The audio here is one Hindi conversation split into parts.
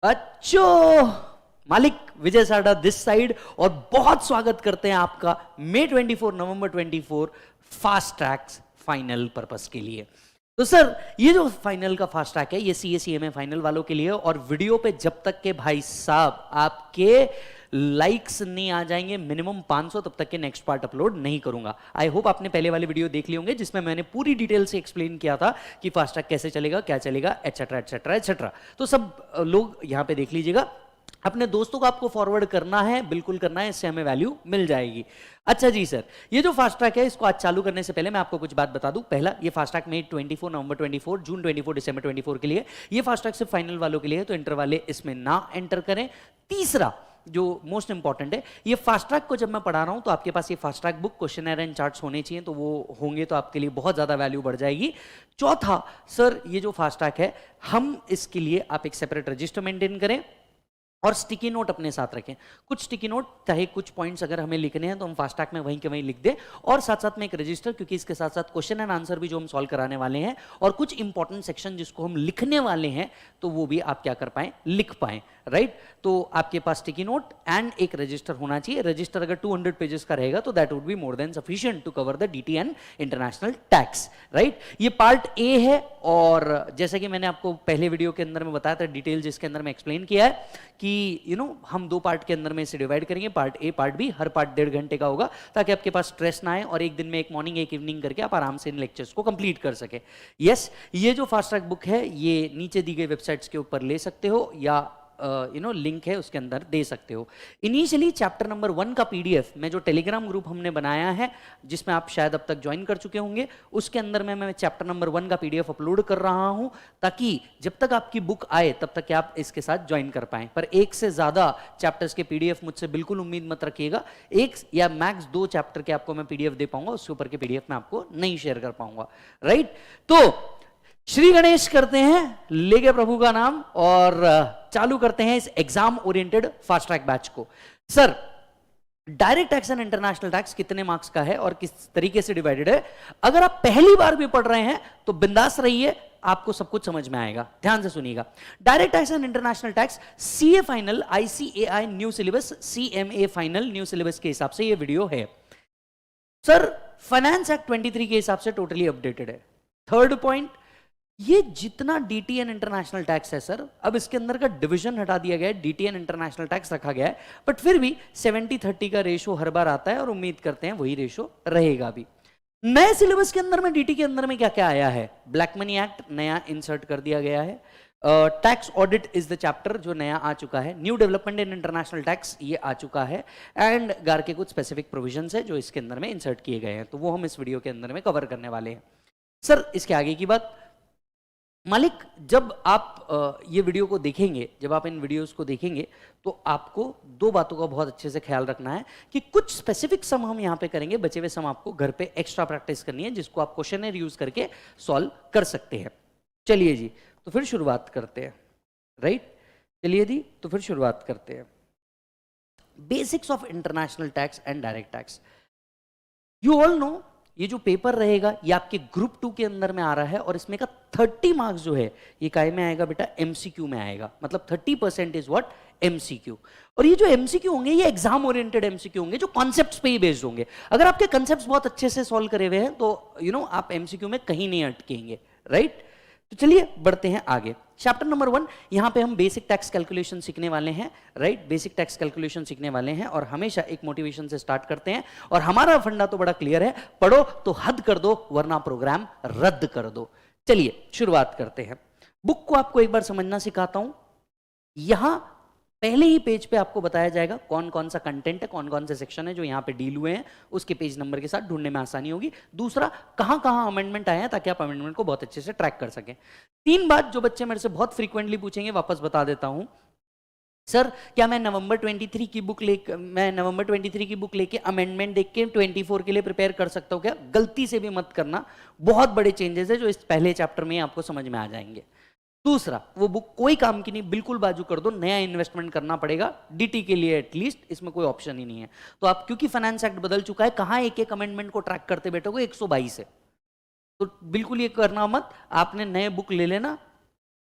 बच्चों, मालिक विजय साडा दिस साइड और बहुत स्वागत करते हैं आपका मई 24 नवंबर 24 फास्ट ट्रैक्स फाइनल पर्पस के लिए। तो सर ये जो फाइनल का फास्ट ट्रैक है ये CA फाइनल वालों के लिए, और वीडियो पे जब तक के भाई साहब आपके लाइक्स नहीं आ जाएंगे मिनिमम 500 तब तक के नेक्स्ट पार्ट अपलोड नहीं करूंगा। आई होप आपने पहले वाले वीडियो देख लिए होंगे जिसमें मैंने पूरी डिटेल से एक्सप्लेन किया था कि फास्ट ट्रैक कैसे चलेगा, क्या चलेगा, एटसेट्रा एटसेट्रा एटसेट्रा। तो सब लोग यहां पे देख लीजिएगा। अपने दोस्तों को आपको फॉरवर्ड करना है, बिल्कुल करना है, इससे हमें वैल्यू मिल जाएगी। अच्छा जी सर, ये जो फास्ट ट्रैक है इसको आज चालू करने से पहले मैं आपको कुछ बात बता दूं। पहला, ये फास्ट ट्रैक में 24 नवंबर 24 जून 24 दिसंबर 24 के लिए, ये फास्ट ट्रैक सिर्फ फाइनल वालों के लिए है, तो इंटर वाले इसमें ना एंटर करें। तीसरा जो मोस्ट इंपॉर्टेंट है, ये फास्ट ट्रैक को जब मैं पढ़ा रहा हूं तो आपके पास ये fast track book, questioner and charts होने चाहिए, तो वो होंगे तो आपके लिए बहुत ज्यादा वैल्यू बढ़ जाएगी। चौथा सर, ये जो फास्ट ट्रैक है हम इसके लिए आप एक सेपरेट रजिस्टर मेंटेन करें और स्टिकी नोट अपने साथ रखें। कुछ स्टिकी नोट चाहे कुछ पॉइंट्स अगर हमें लिखने हैं तो हम फास्ट ट्रैक में वहीं के वहीं लिख दें, और साथ साथ में एक रजिस्टर, क्योंकि इसके साथ साथ क्वेश्चन एंड आंसर भी जो हम सॉल्व कराने वाले हैं और कुछ इंपॉर्टेंट सेक्शन जिसको हम लिखने वाले हैं तो वो भी आप क्या कर पाएं, लिख पाएं। राइट, तो आपके पास स्टिकी नोट एंड एक रजिस्टर होना चाहिए। रजिस्टर अगर 200 पेजेस का रहेगा तो that would be more than sufficient to cover the DT and international tax. Right, ये पार्ट ए है, और जैसे कि मैंने आपको पहले वीडियो के अंदर में बताया था डिटेल, जिसके अंदर में एक्सप्लेन किया है कि हम दो पार्ट के अंदर में इसे डिवाइड करेंगे, पार्ट ए पार्ट बी, हर पार्ट 1.5 घंटे का होगा ताकि आपके पास स्ट्रेस ना आए और एक दिन में एक मॉर्निंग एक इवनिंग करके आप आराम से इन लेक्चर्स को कंप्लीट कर सके। यस, ये जो फास्ट ट्रैक बुक है ये नीचे दी गई वेबसाइट्स के ऊपर ले सकते हो या लिंक है उसके अंदर दे सकते हो। इनिशियली चैप्टर नंबर 1 का PDF में जो टेलीग्राम ग्रुप हमने बनाया है जिसमें आप शायद अब तक ज्वाइन कर चुके होंगे, उसके अंदर में मैं चैप्टर नंबर 1 का PDF अपलोड कर रहा हूं ताकि जब तक आपकी बुक आए तब तक आप इसके साथ ज्वाइन कर पाएं। पर एक से ज्यादा चैप्टर्स के PDF मुझसे बिल्कुल उम्मीद मत रखिएगा, एक या मैक्स 2 चैप्टर के आपको मैं PDF दे पाऊंगा, उसके ऊपर के PDF मैं आपको नहीं शेयर कर पाऊंगा। राइट, तो श्री गणेश करते हैं लेके प्रभु का नाम और चालू करते हैं इस exam oriented fast track batch को। Sir, direct tax and international tax कितने मार्क्स का है और किस तरीके से डिवाइडेड है, अगर आप पहली बार भी पढ़ रहे हैं तो बिंदास रहिए, आपको सब कुछ समझ में आएगा। ध्यान से सुनिएगा। Direct tax and international tax CA final ICAI new syllabus, CMA final new syllabus के हिसाब से ये वीडियो है। सर, फाइनेंस एक्ट 23 के हिसाब से टोटली अपडेटेड है। थर्ड पॉइंट, ये जितना DT एंड इंटरनेशनल टैक्स है सर, अब इसके अंदर का डिवीजन हटा दिया गया है, DT एंड इंटरनेशनल टैक्स रखा गया है, बट फिर भी 70-30 का रेशो हर बार आता है और उम्मीद करते हैं वही रेशो रहेगा भी। नए सिलेबस के अंदर में DT के अंदर में क्या क्या आया है, ब्लैक मनी एक्ट नया इंसर्ट कर दिया गया है, tax audit is the chapter जो नया आ चुका है, new development in international tax ये आ चुका है, एंड गार के कुछ स्पेसिफिक प्रोविजंस है जो इसके अंदर में इंसर्ट किए गए हैं, तो वो हम इस वीडियो के अंदर में कवर करने वाले हैं। सर, इसके आगे की बात, मालिक जब आप ये वीडियो को देखेंगे, जब आप इन वीडियोस को देखेंगे तो आपको 2 बातों का बहुत अच्छे से ख्याल रखना है कि कुछ स्पेसिफिक सम हम यहाँ पे करेंगे, बचे हुए सम आपको घर पे एक्स्ट्रा प्रैक्टिस करनी है जिसको आप क्वेश्चनर यूज करके सॉल्व कर सकते हैं। चलिए जी, तो फिर शुरुआत करते हैं। राइट, चलिए जी, तो फिर शुरुआत करते हैं। Basics of international tax and direct tax. You all know, ये जो पेपर रहेगा ये आपके ग्रुप 2 के अंदर में आ रहा है और इसमें का 30 मार्क्स जो है ये काय में आएगा बेटा, MCQ में आएगा। मतलब 30% इज व्हाट, MCQ। और ये जो MCQ होंगे ये एग्जाम ओरिएंटेड MCQ होंगे जो कॉन्सेप्ट्स पे ही बेस्ड होंगे। अगर आपके कॉन्सेप्ट्स बहुत अच्छे से सॉल्व करे हुए हैं तो आप MCQ में कहीं नहीं अटकेंगे। राइट, तो चलिए बढ़ते हैं आगे। चैप्टर नंबर 1, यहां पे हम बेसिक टैक्स कैलकुलेशन सीखने वाले हैं। राइट, बेसिक टैक्स कैलकुलेशन सीखने वाले हैं और हमेशा एक मोटिवेशन से स्टार्ट करते हैं और हमारा फंडा तो बड़ा क्लियर है, पढ़ो तो हद कर दो वरना प्रोग्राम रद्द कर दो। चलिए शुरुआत करते हैं। बुक को आपको एक बार समझना सिखाता हूं। यहां पहले ही पेज पे आपको बताया जाएगा कौन कौन सा कंटेंट है, कौन कौन से सेक्शन है जो यहाँ पे डील हुए हैं, उसके पेज नंबर के साथ ढूंढने में आसानी होगी। दूसरा, कहाँ कहाँ अमेंडमेंट आए हैं ताकि आप अमेंडमेंट को बहुत अच्छे से ट्रैक कर सकें। 3 बात जो बच्चे मेरे से बहुत फ्रीक्वेंटली पूछेंगे, वापस बता देता हूं। सर, क्या मैं नवंबर 23 की बुक लेके अमेंडमेंट देख के 24 के लिए प्रिपेयर कर सकता हूँ क्या? गलती से भी मत करना, बहुत बड़े चेंजेस है जो इस पहले चैप्टर में आपको समझ में आ जाएंगे। दूसरा, वो बुक कोई काम की नहीं, बिल्कुल बाजू कर दो, नया इन्वेस्टमेंट करना पड़ेगा DT के लिए एटलीस्ट, इसमें कोई ऑप्शन ही नहीं है। तो आप, क्योंकि फाइनेंस एक्ट बदल चुका है, कहां एक एक अमेंडमेंट को ट्रैक करते बैठोगे, 122 है, तो बिल्कुल ये करना मत। आपने नए बुक ले लेना,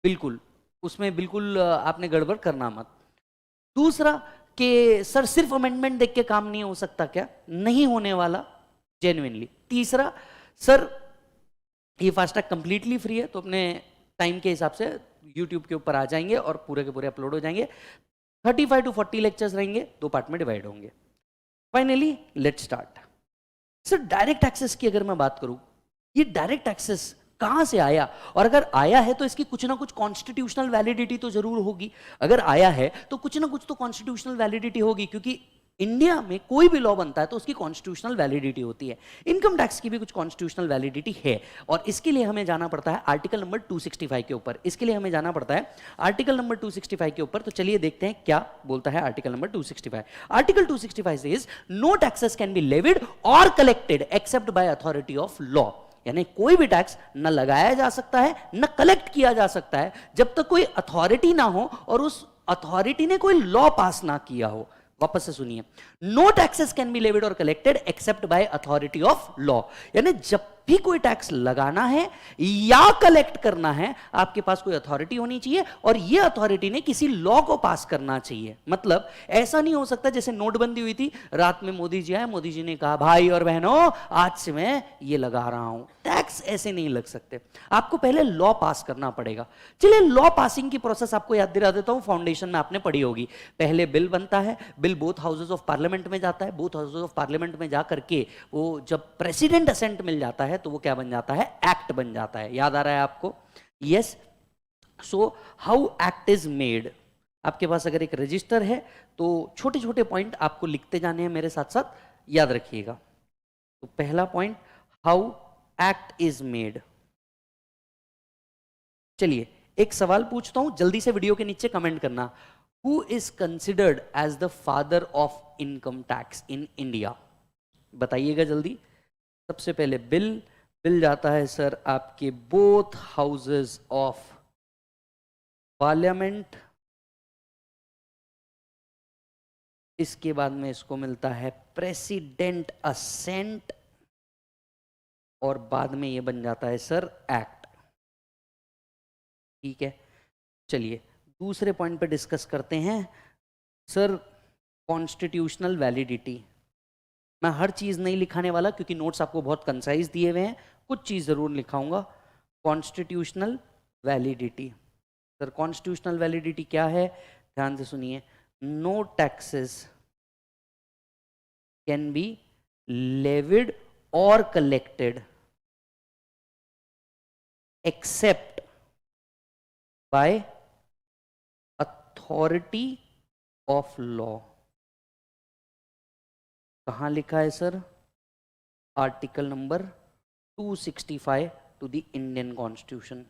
बिल्कुल उसमें बिल्कुल आपने गड़बड़ करना मत। दूसरा कि सर सिर्फ अमेंडमेंट देख के काम नहीं हो सकता क्या? नहीं होने वाला जेन्युइनली। तीसरा, सर ये फास्ट ट्रैक कंप्लीटली फ्री है, तो अपने टाइम के हिसाब से यूट्यूब के ऊपर आ जाएंगे और पूरे के पूरे अपलोड हो जाएंगे। 35 to 40 लेक्चर्स रहेंगे, 2 पार्ट में डिवाइड होंगे। Finally let's start. Sir direct access की अगर मैं बात करूं, ये डायरेक्ट एक्सेस कहां से आया, और अगर आया है तो इसकी कुछ ना कुछ कॉन्स्टिट्यूशनल वैलिडिटी तो जरूर होगी। अगर आया है तो कुछ ना कुछ तो कॉन्स्टिट्यूशनल वैलिडिटी होगी, क्योंकि इंडिया में कोई भी लॉ बनता है तो उसकी कॉन्स्टिट्यूशनल वैलिडिटी होती है। इनकम टैक्स की भी कुछ कॉन्स्टिट्यूशनल वैलिडिटी है, और इसके लिए हमें जाना पड़ता है आर्टिकल नंबर 265 के ऊपर। इसके लिए हमें जाना पड़ता है आर्टिकल नंबर 265 के ऊपर। तो चलिए देखते हैं क्या बोलता है article number 265। Article 265 says no taxes can be levied और collected except by authority of law. यानी कोई भी टैक्स न लगाया जा सकता है न कलेक्ट किया जा सकता है जब तक कोई अथॉरिटी ना हो और उस अथॉरिटी ने कोई लॉ पास ना किया हो। वापस से सुनिए, no taxes can be levied और collected except by authority of law. यानी जब भी कोई टैक्स लगाना है या कलेक्ट करना है, आपके पास कोई अथॉरिटी होनी चाहिए और यह अथॉरिटी ने किसी लॉ को पास करना चाहिए। मतलब ऐसा नहीं हो सकता जैसे नोटबंदी हुई थी, रात में मोदी जी आए, मोदी जी ने कहा भाई और बहनों आज से मैं ये लगा रहा हूं। टैक्स ऐसे नहीं लग सकते, आपको पहले लॉ पास करना पड़ेगा। चलिए लॉ पासिंग की प्रोसेस आपको याद दिला देता हूं, फाउंडेशन में आपने पढ़ी होगी। पहले बिल बनता है, bill both houses of parliament में जाता है, बोथ हाउसेज ऑफ पार्लियामेंट में जाकर के वो जब प्रेसिडेंट असेंट मिल जाता है तो वो क्या बन जाता है? एक्ट बन जाता है। याद आ रहा है आपको? Yes. So how act is made, आपके पास अगर एक रजिस्टर है तो छोटे छोटे पॉइंट आपको लिखते जाने हैं, मेरे साथ साथ याद रखिएगा। तो पहला point, how act is made. चलिए एक सवाल पूछता हूं, जल्दी से वीडियो के नीचे कमेंट करना। Who is considered as the father of income tax in India? बताइएगा जल्दी। सबसे पहले बिल जाता है सर आपके बोथ हाउसेस ऑफ पार्लियामेंट, इसके बाद में इसको मिलता है प्रेसिडेंट असेंट, और बाद में ये बन जाता है सर एक्ट। ठीक है, चलिए दूसरे पॉइंट पे डिस्कस करते हैं। सर कॉन्स्टिट्यूशनल वैलिडिटी, मैं हर चीज नहीं लिखाने वाला क्योंकि नोट्स आपको बहुत कंसाइज दिए हुए हैं, कुछ चीज जरूर लिखाऊंगा। Constitutional validity, sir constitutional validity क्या है? ध्यान से सुनिए, no taxes can be levied और collected except by authority of law. कहां लिखा है सर? Article number 265 to the Indian constitution.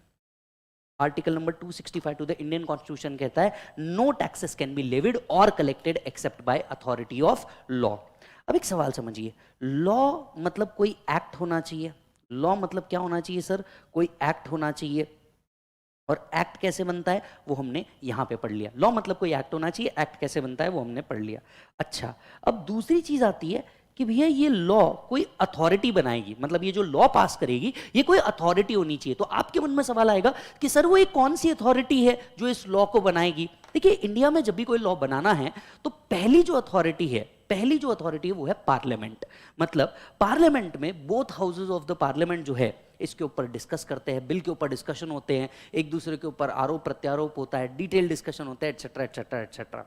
Article number 265 to the Indian constitution कहता है no taxes can be levied और collected except by authority of law. अब एक सवाल समझिए, लॉ मतलब कोई एक्ट होना चाहिए। लॉ मतलब क्या होना चाहिए सर? कोई एक्ट होना चाहिए। और एक्ट कैसे बनता है वो हमने यहां पे पढ़ लिया। लॉ मतलब कोई एक्ट होना चाहिए, एक्ट कैसे बनता है वो हमने पढ़ लिया। अच्छा, अब दूसरी चीज आती है कि भैया ये लॉ कोई अथॉरिटी बनाएगी, मतलब ये जो लॉ पास करेगी ये कोई अथॉरिटी होनी चाहिए। तो आपके मन में सवाल आएगा कि सर वो एक कौन सी अथॉरिटी है जो इस लॉ को बनाएगी? देखिए इंडिया में जब भी कोई लॉ बनाना है तो पहली जो अथॉरिटी है वो है पार्लियामेंट। मतलब पार्लियामेंट में both houses of the parliament जो है इसके ऊपर डिस्कस करते हैं, बिल के ऊपर डिस्कशन होते हैं, एक दूसरे के ऊपर आरोप प्रत्यारोप होता है, डिटेल डिस्कशन होता है, एटसेट्रा एटसेट्रा एटसेट्रा।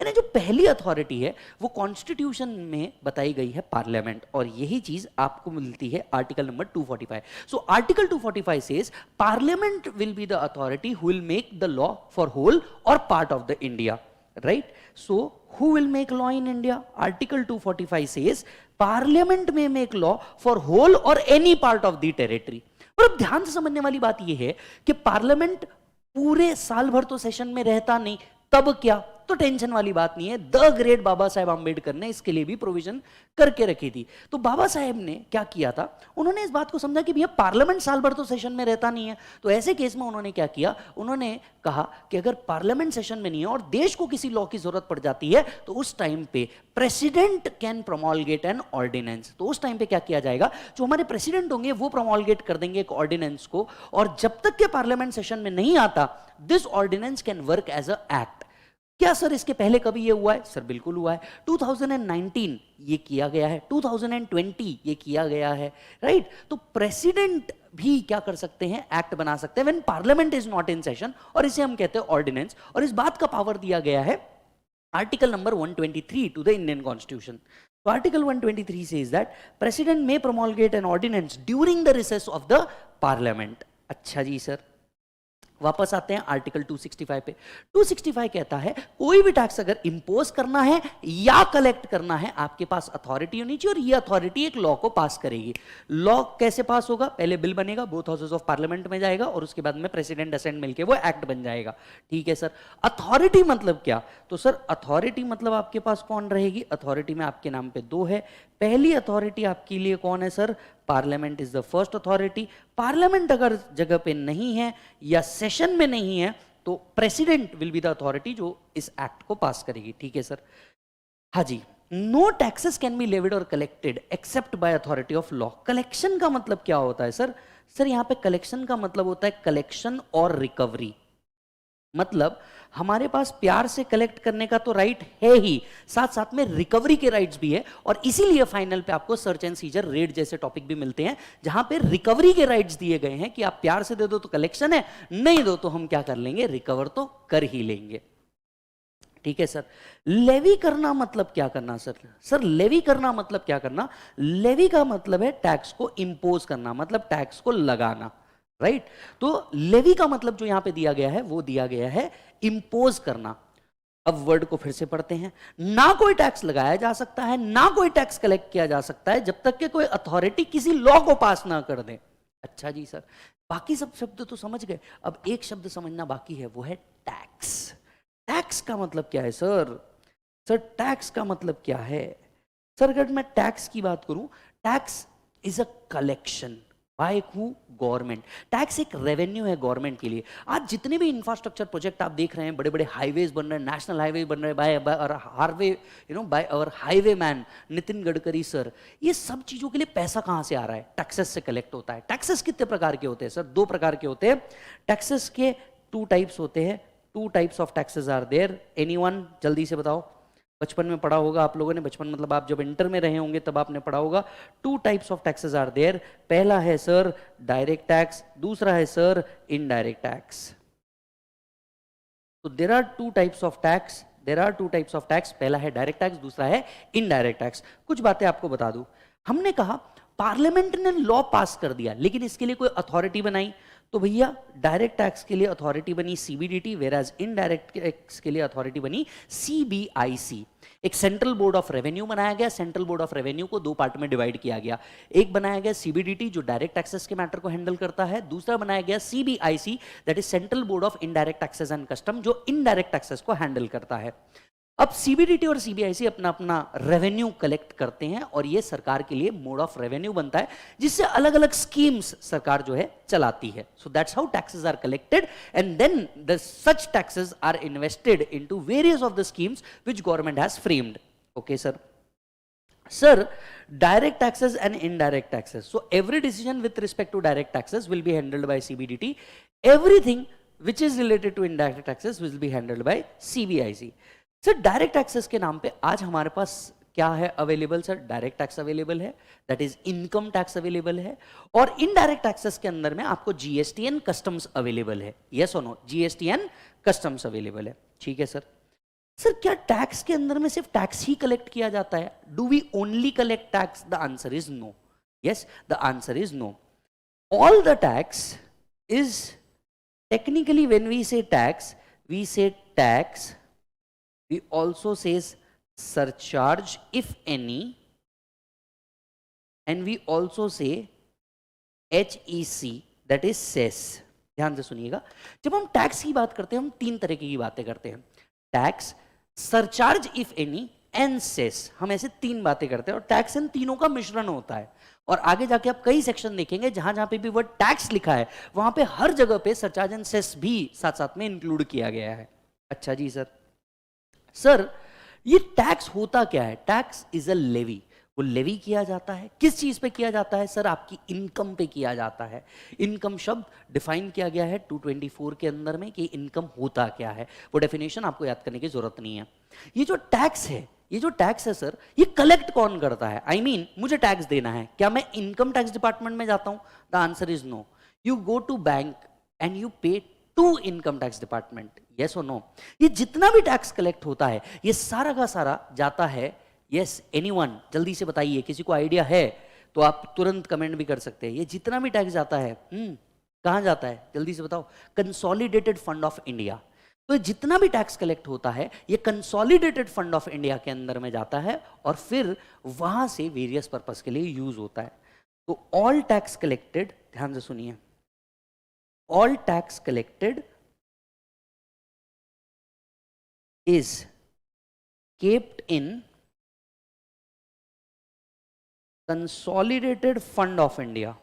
यानी जो पहली अथॉरिटी है वो कॉन्स्टिट्यूशन में बताई गई है पार्लियामेंट, और यही चीज आपको मिलती है article number 245। So article 245 says parliament will be the authority who will make the law for whole और part of the India, right? So who will make law in India? Article 245 says Parliament may make law for whole or any part of the territory। और अब ध्यान से समझने वाली बात यह है कि पार्लियामेंट पूरे साल भर तो सेशन में रहता नहीं, तब क्या? तो टेंशन वाली बात नहीं है। द ग्रेट बाबा साहेब आंबेडकर ने इसके लिए भी प्रोविजन करके रखी थी। तो बाबा साहेब ने क्या किया था, उन्होंने इस बात को समझा कि भैया पार्लियामेंट साल भर तो सेशन में रहता नहीं है, तो ऐसे केस में उन्होंने क्या किया, उन्होंने कहा कि अगर पार्लियामेंट सेशन में नहीं है और देश को किसी लॉ की जरूरत पड़ जाती है तो उस टाइम पे president can promulgate an ordinance. तो उस टाइम पे क्या किया जाएगा, जो हमारे प्रेसिडेंट होंगे वो प्रोमोलगेट कर देंगे एक ऑर्डिनेंस को, और जब तक के पार्लियामेंट सेशन में नहीं आता this ordinance can work as a act. क्या सर इसके पहले कभी ये हुआ है? सर बिल्कुल हुआ है। 2019 ये किया गया है, 2020 ये किया गया है, राइट। तो प्रेसिडेंट भी क्या कर सकते हैं, एक्ट बना सकते हैं when parliament is not in session, और इसे हम कहते हैं ऑर्डिनेंस। और इस बात का पावर दिया गया है article number 123 to the Indian constitution. So Article 123 says that President may promulgate an ordinance during the recess of the Parliament। अच्छा जी सर, वापस आते हैं आर्टिकल 265 पे। 265 कहता है कोई भी टैक्स अगर इंपोज करना है या कलेक्ट करना है, आपके पास अथॉरिटी होनी चाहिए, और ये अथॉरिटी एक लॉ को पास करेगी। लॉ कैसे पास होगा, पहले बिल बनेगा, बोथ हाउसेस ऑफ पार्लियामेंट में जाएगा, और उसके बाद में प्रेसिडेंट असेंट मिलके वो एक्ट बन जाएगा। ठीक है सर। अथॉरिटी मतलब क्या, तो सर अथॉरिटी मतलब आपके पास कौन रहेगी, अथॉरिटी में आपके नाम पे दो है। पहली अथॉरिटी आपके लिए कौन है sir, parliament is the first authority. Parliament अगर जगह पे नहीं है या सेशन में नहीं है तो president will be the authority जो इस एक्ट को पास करेगी। ठीक है सर। हाँ जी। No taxes can be levied और collected except by authority of law. Collection का मतलब क्या होता है सर, सर यहां पे कलेक्शन का मतलब होता है कलेक्शन और रिकवरी। मतलब हमारे पास प्यार से कलेक्ट करने का तो राइट है ही, साथ साथ में रिकवरी के राइट्स भी है, और इसीलिए फाइनल पे आपको सर्च एंड सीजर, रेड जैसे टॉपिक भी मिलते हैं जहां पे रिकवरी के राइट्स दिए गए हैं कि आप प्यार से दे दो तो कलेक्शन है, नहीं दो तो हम क्या कर लेंगे, रिकवर तो कर ही लेंगे। ठीक है सर। लेवी करना मतलब क्या करना सर, सर लेवी करना मतलब क्या करना, लेवी का मतलब है टैक्स को इंपोज करना, मतलब टैक्स को लगाना, राइट। तो लेवी का मतलब जो यहां पे दिया गया है वो दिया गया है इंपोज करना। अब वर्ड को फिर से पढ़ते हैं। ना कोई टैक्स लगाया जा सकता है, ना कोई टैक्स कलेक्ट किया जा सकता है जब तक कि कोई अथॉरिटी किसी लॉ को पास ना कर दे। अच्छा जी सर, बाकी सब शब्द तो समझ गए, अब एक शब्द समझना बाकी है, वो है टैक्स। टैक्स का मतलब क्या है सर, सर टैक्स का मतलब क्या है सर, अगर मैं टैक्स की बात करूं, tax is a collection by who, government. Tax एक रेवेन्यू है गवर्नमेंट के लिए। आज जितने भी इंफ्रास्ट्रक्चर प्रोजेक्ट आप देख रहे हैं, बड़े बड़े हाईवेज बन रहे हैं, नेशनल हाईवे बन रहे हैं by our highway man Nitin Gadkari sir, ये सब चीजों के लिए पैसा कहां से आ रहा है, टैक्सेस से कलेक्ट होता है। टैक्सेस कितने प्रकार के होते हैं सर, दो प्रकार के होते हैं। टैक्सेस के टू टाइप्स होते हैं, two types of taxes are there. Anyone जल्दी से बताओ, बचपन में पढ़ा होगा आप लोगों ने, बचपन मतलब आप जब इंटर में रहे होंगे तब आपने पढ़ा होगा। Two types of taxes are there. पहला है सर डायरेक्ट टैक्स, दूसरा है सर इनडायरेक्ट टैक्स। तो there are two types of tax, there are two types of tax. पहला है डायरेक्ट टैक्स, दूसरा है इनडायरेक्ट टैक्स। कुछ बातें आपको बता दूं, हमने कहा पार्लियामेंट ने लॉ पास कर दिया लेकिन इसके लिए कोई अथॉरिटी बनाई, तो भैया डायरेक्ट टैक्स के लिए अथॉरिटी बनी सीबीडीटी, वेराज इनडायरेक्ट टैक्स के लिए अथॉरिटी बनी सीबीआईसी। एक सेंट्रल बोर्ड ऑफ रेवेन्यू बनाया गया, सेंट्रल बोर्ड ऑफ रेवेन्यू को दो पार्ट में डिवाइड किया गया। एक बनाया गया सीबीडीटी जो डायरेक्ट टैक्सेस के मैटर को हैंडल करता है, दूसरा बनाया गया CBIC that is central board of indirect taxes and custom जो इनडायरेक्ट टैक्सेस को हैंडल करता है। अब सीबीडीटी और सीबीआईसी अपना अपना रेवेन्यू कलेक्ट करते हैं और ये सरकार के लिए मोड ऑफ रेवेन्यू बनता है जिससे अलग अलग स्कीम्स सरकार जो है चलाती है। So that's how taxes are collected and then the such taxes are invested into various of the schemes which government has framed. Okay sir. Sir, direct taxes and indirect taxes. So every decision with respect to direct taxes will be handled by CBDT. Everything which is related to indirect taxes will be handled by CBIC. Sir direct taxes के नाम पे आज हमारे पास क्या है available sir, direct tax available है, that is income tax available है, और इनडायरेक्ट टैक्सेस के अंदर में आपको जीएसटी एंड कस्टम्स अवेलेबल है। यस और no, GST and customs available है। ठीक है सर। सर क्या टैक्स के अंदर में सिर्फ टैक्स ही कलेक्ट किया जाता है? Do we only collect tax? The answer is no. Yes, the answer is no. All the tax is technically when we say tax we also says surcharge if any, and we also say HEC that is cess। ध्यान से सुनिएगा, जब हम टैक्स की बात करते हैं हम तीन तरीके की बातें करते हैं, tax surcharge if any and cess, हम ऐसे तीन बातें करते हैं और टैक्स इन तीनों का मिश्रण होता है। और आगे जाके आप कई सेक्शन देखेंगे जहां जहां पे भी वर्ड टैक्स लिखा है वहां पे हर जगह पे सरचार्ज एंड सेस भी साथ साथ में इंक्लूड किया गया है। अच्छा जी सर, सर ये टैक्स होता क्या है? Tax is a levy. वो लेवी किया जाता है किस चीज पे किया जाता है सर? आपकी इनकम पे किया जाता है। इनकम शब्द डिफाइन किया गया है 224 के अंदर में कि इनकम होता क्या है। वो डेफिनेशन आपको याद करने की जरूरत नहीं है। ये जो टैक्स है, ये जो टैक्स है सर, ये कलेक्ट कौन करता है? आई मीन मुझे टैक्स देना है, क्या मैं इनकम टैक्स डिपार्टमेंट में जाता हूं? The answer is no. You go to bank and you pay to income tax department. Yes और नो? ये जितना भी टैक्स कलेक्ट होता है ये सारा का सारा जाता है। यस, एनीवन जल्दी से बताइए, किसी को आइडिया है तो आप तुरंत कमेंट भी कर सकते हैं। ये जितना भी टैक्स जाता है कहां जाता है? जल्दी से बताओ। Consolidated fund of India. तो जितना भी टैक्स कलेक्ट होता है ये कंसोलिडेटेड फंड ऑफ इंडिया के अंदर में जाता है और फिर वहां से वेरियस पर्पस के लिए यूज होता है। तो ऑल टैक्स कलेक्टेड, ध्यान से सुनिए, all tax collected is kept in consolidated fund of India,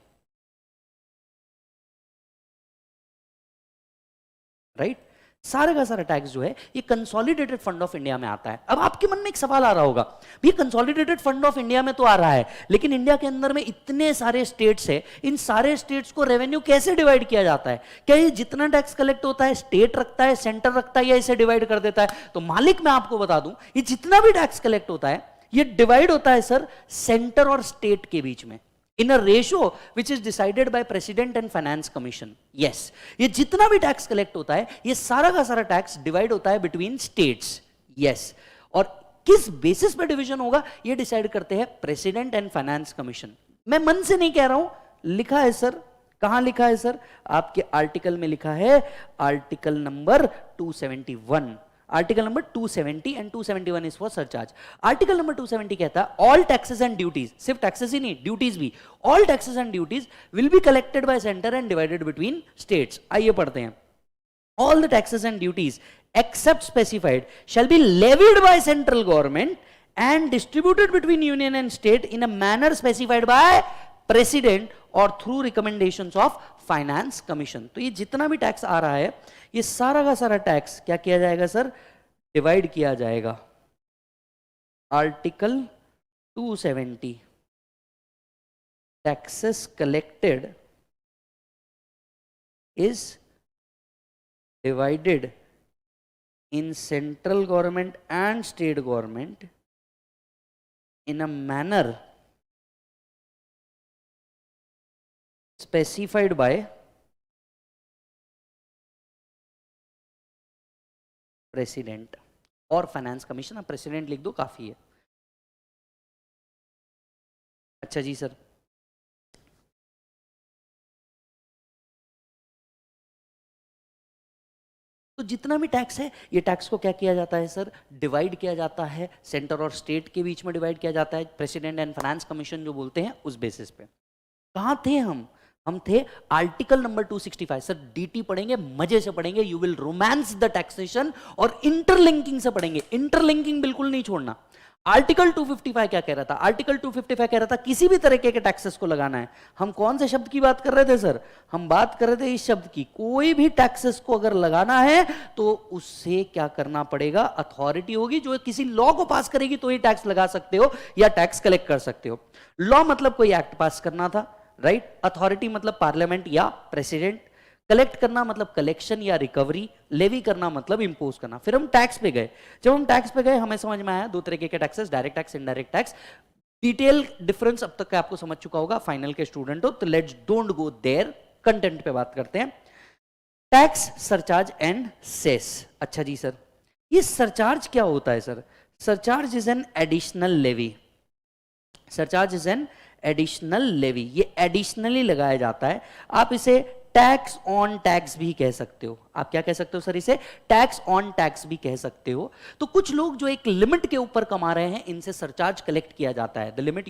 right? सारे का सारा टैक्स जो है ये कंसोलिडेटेड फंड ऑफ इंडिया में आता है। अब आपके मन में एक सवाल आ रहा होगा, भाई कंसोलिडेटेड फंड ऑफ इंडिया में तो आ रहा है, लेकिन इंडिया के अंदर में इतने सारे स्टेट्स है, इन सारे स्टेट्स को रेवेन्यू कैसे डिवाइड किया जाता है? क्या ये जितना टैक्स कलेक्ट होता है स्टेट रखता है, सेंटर रखता है, या इसे डिवाइड कर देता है? तो मालिक मैं आपको बता दूं, ये जितना भी टैक्स कलेक्ट होता है ये डिवाइड होता है सर सेंटर और स्टेट के बीच में, in a ratio which is decided by president and finance commission. Yes, ये जितना भी टैक्स कलेक्ट होता है ये सारा का सारा टैक्स डिवाइड होता है बिटवीन स्टेट्स। यस, और किस बेसिस पे डिवीजन होगा ये डिसाइड करते हैं प्रेसिडेंट एंड फाइनेंस कमीशन। मैं मन से नहीं कह रहा हूं, लिखा है सर। कहां लिखा है सर? आपके आर्टिकल में लिखा है, article number 271। Article number 270 and 271 is for surcharge. Article number 270 कहता है ऑल टैक्सेस एंड ड्यूटीज, सिर्फ टैक्सेस ही नहीं ड्यूटीज भी, all taxes and duties will be collected by centre and divided between states. आइए पढ़ते हैं। All the taxes and duties except specified shall be levied by central government and distributed between union and state in a manner specified by president और through recommendations of finance commission. तो ये जितना भी टैक्स आ रहा है ये सारा का सारा टैक्स क्या किया जाएगा सर? डिवाइड किया जाएगा। Article 270 taxes collected is divided in central government and state government in a manner specified by president और फाइनेंस कमीशन। आप प्रेसिडेंट लिख दो, काफी है। अच्छा जी सर, तो जितना भी टैक्स है ये टैक्स को क्या किया जाता है सर? डिवाइड किया जाता है, सेंटर और स्टेट के बीच में डिवाइड किया जाता है, प्रेसिडेंट एंड फाइनेंस कमीशन जो बोलते हैं उस बेसिस पे। कहां थे हम थे आर्टिकल नंबर 265। सर डीटी पढ़ेंगे, मजे से पढ़ेंगे, you will romance the taxation, और इंटरलिंकिंग से पढ़ेंगे, इंटरलिंकिंग बिल्कुल नहीं छोड़ना। आर्टिकल 255 क्या कह रहा था? आर्टिकल 255 कह रहा था किसी भी तरीके के टैक्सेस को लगाना है। हम कौन से शब्द की बात कर रहे थे सर? हम बात कर रहे थे इस शब्द की, कोई भी टैक्सेस को अगर लगाना है तो उससे क्या करना पड़ेगा? अथॉरिटी होगी जो किसी लॉ को पास करेगी तो ही टैक्स लगा सकते हो या टैक्स कलेक्ट कर सकते हो। लॉ मतलब कोई एक्ट पास करना था, राइट? अथॉरिटी मतलब पार्लियामेंट या प्रेसिडेंट, कलेक्ट करना मतलब कलेक्शन या रिकवरी, लेवी करना मतलब इंपोज करना। फिर हम टैक्स पे गए। जब हम टैक्स पे गए हमें समझ में आया दो तरीके के taxes, direct tax, indirect tax. Detail difference अब तक का आपको समझ चुका होगा, फाइनल के स्टूडेंट हो तो let's don't go there, content पे बात करते हैं। Tax, surcharge and cess. अच्छा जी सर, ये सरचार्ज क्या होता है sir? Surcharge is an additional levy. Surcharge is an additional levy, ये एडिशनली लगाया जाता है। आप इसे टैक्स ऑन टैक्स भी कह सकते हो। आप क्या कह सकते हो सर? इसे टैक्स ऑन टैक्स भी कह सकते हो। तो कुछ लोग जो एक लिमिट के ऊपर कमा रहे हैं, इनसे सरचार्ज कलेक्ट किया जाता है। द लिमिट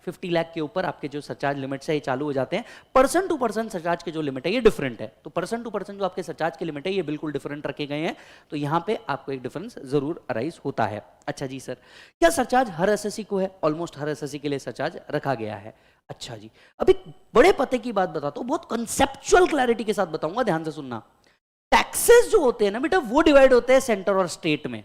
50 लाख के ऊपर आपके जो सरचार्ज लिमिट है ये चालू हो जाते हैं। पर्सन टू पर्सन सरचार्ज के जो लिमिट है ये डिफरेंट है। तो पर्सन टू पर्सन जो आपके सरचार्ज की लिमिट है ये बिल्कुल डिफरेंट रखे गए हैं। तो यहां पे आपको एक डिफरेंस जरूर अराइज होता है। अच्छा जी सर, क्या सरचार्ज हर एसएससी को है? ऑलमोस्ट हर एसएससी के लिए सरचार्ज रखा गया है। अच्छा जी, अब एक बड़े पते की बात बताता हूं, बहुत कंसेप्चुअल क्लैरिटी के साथ बताऊंगा, ध्यान से सुनना। टैक्सेस जो होते हैं ना बेटा, वो डिवाइड होते हैं सेंटर और स्टेट में।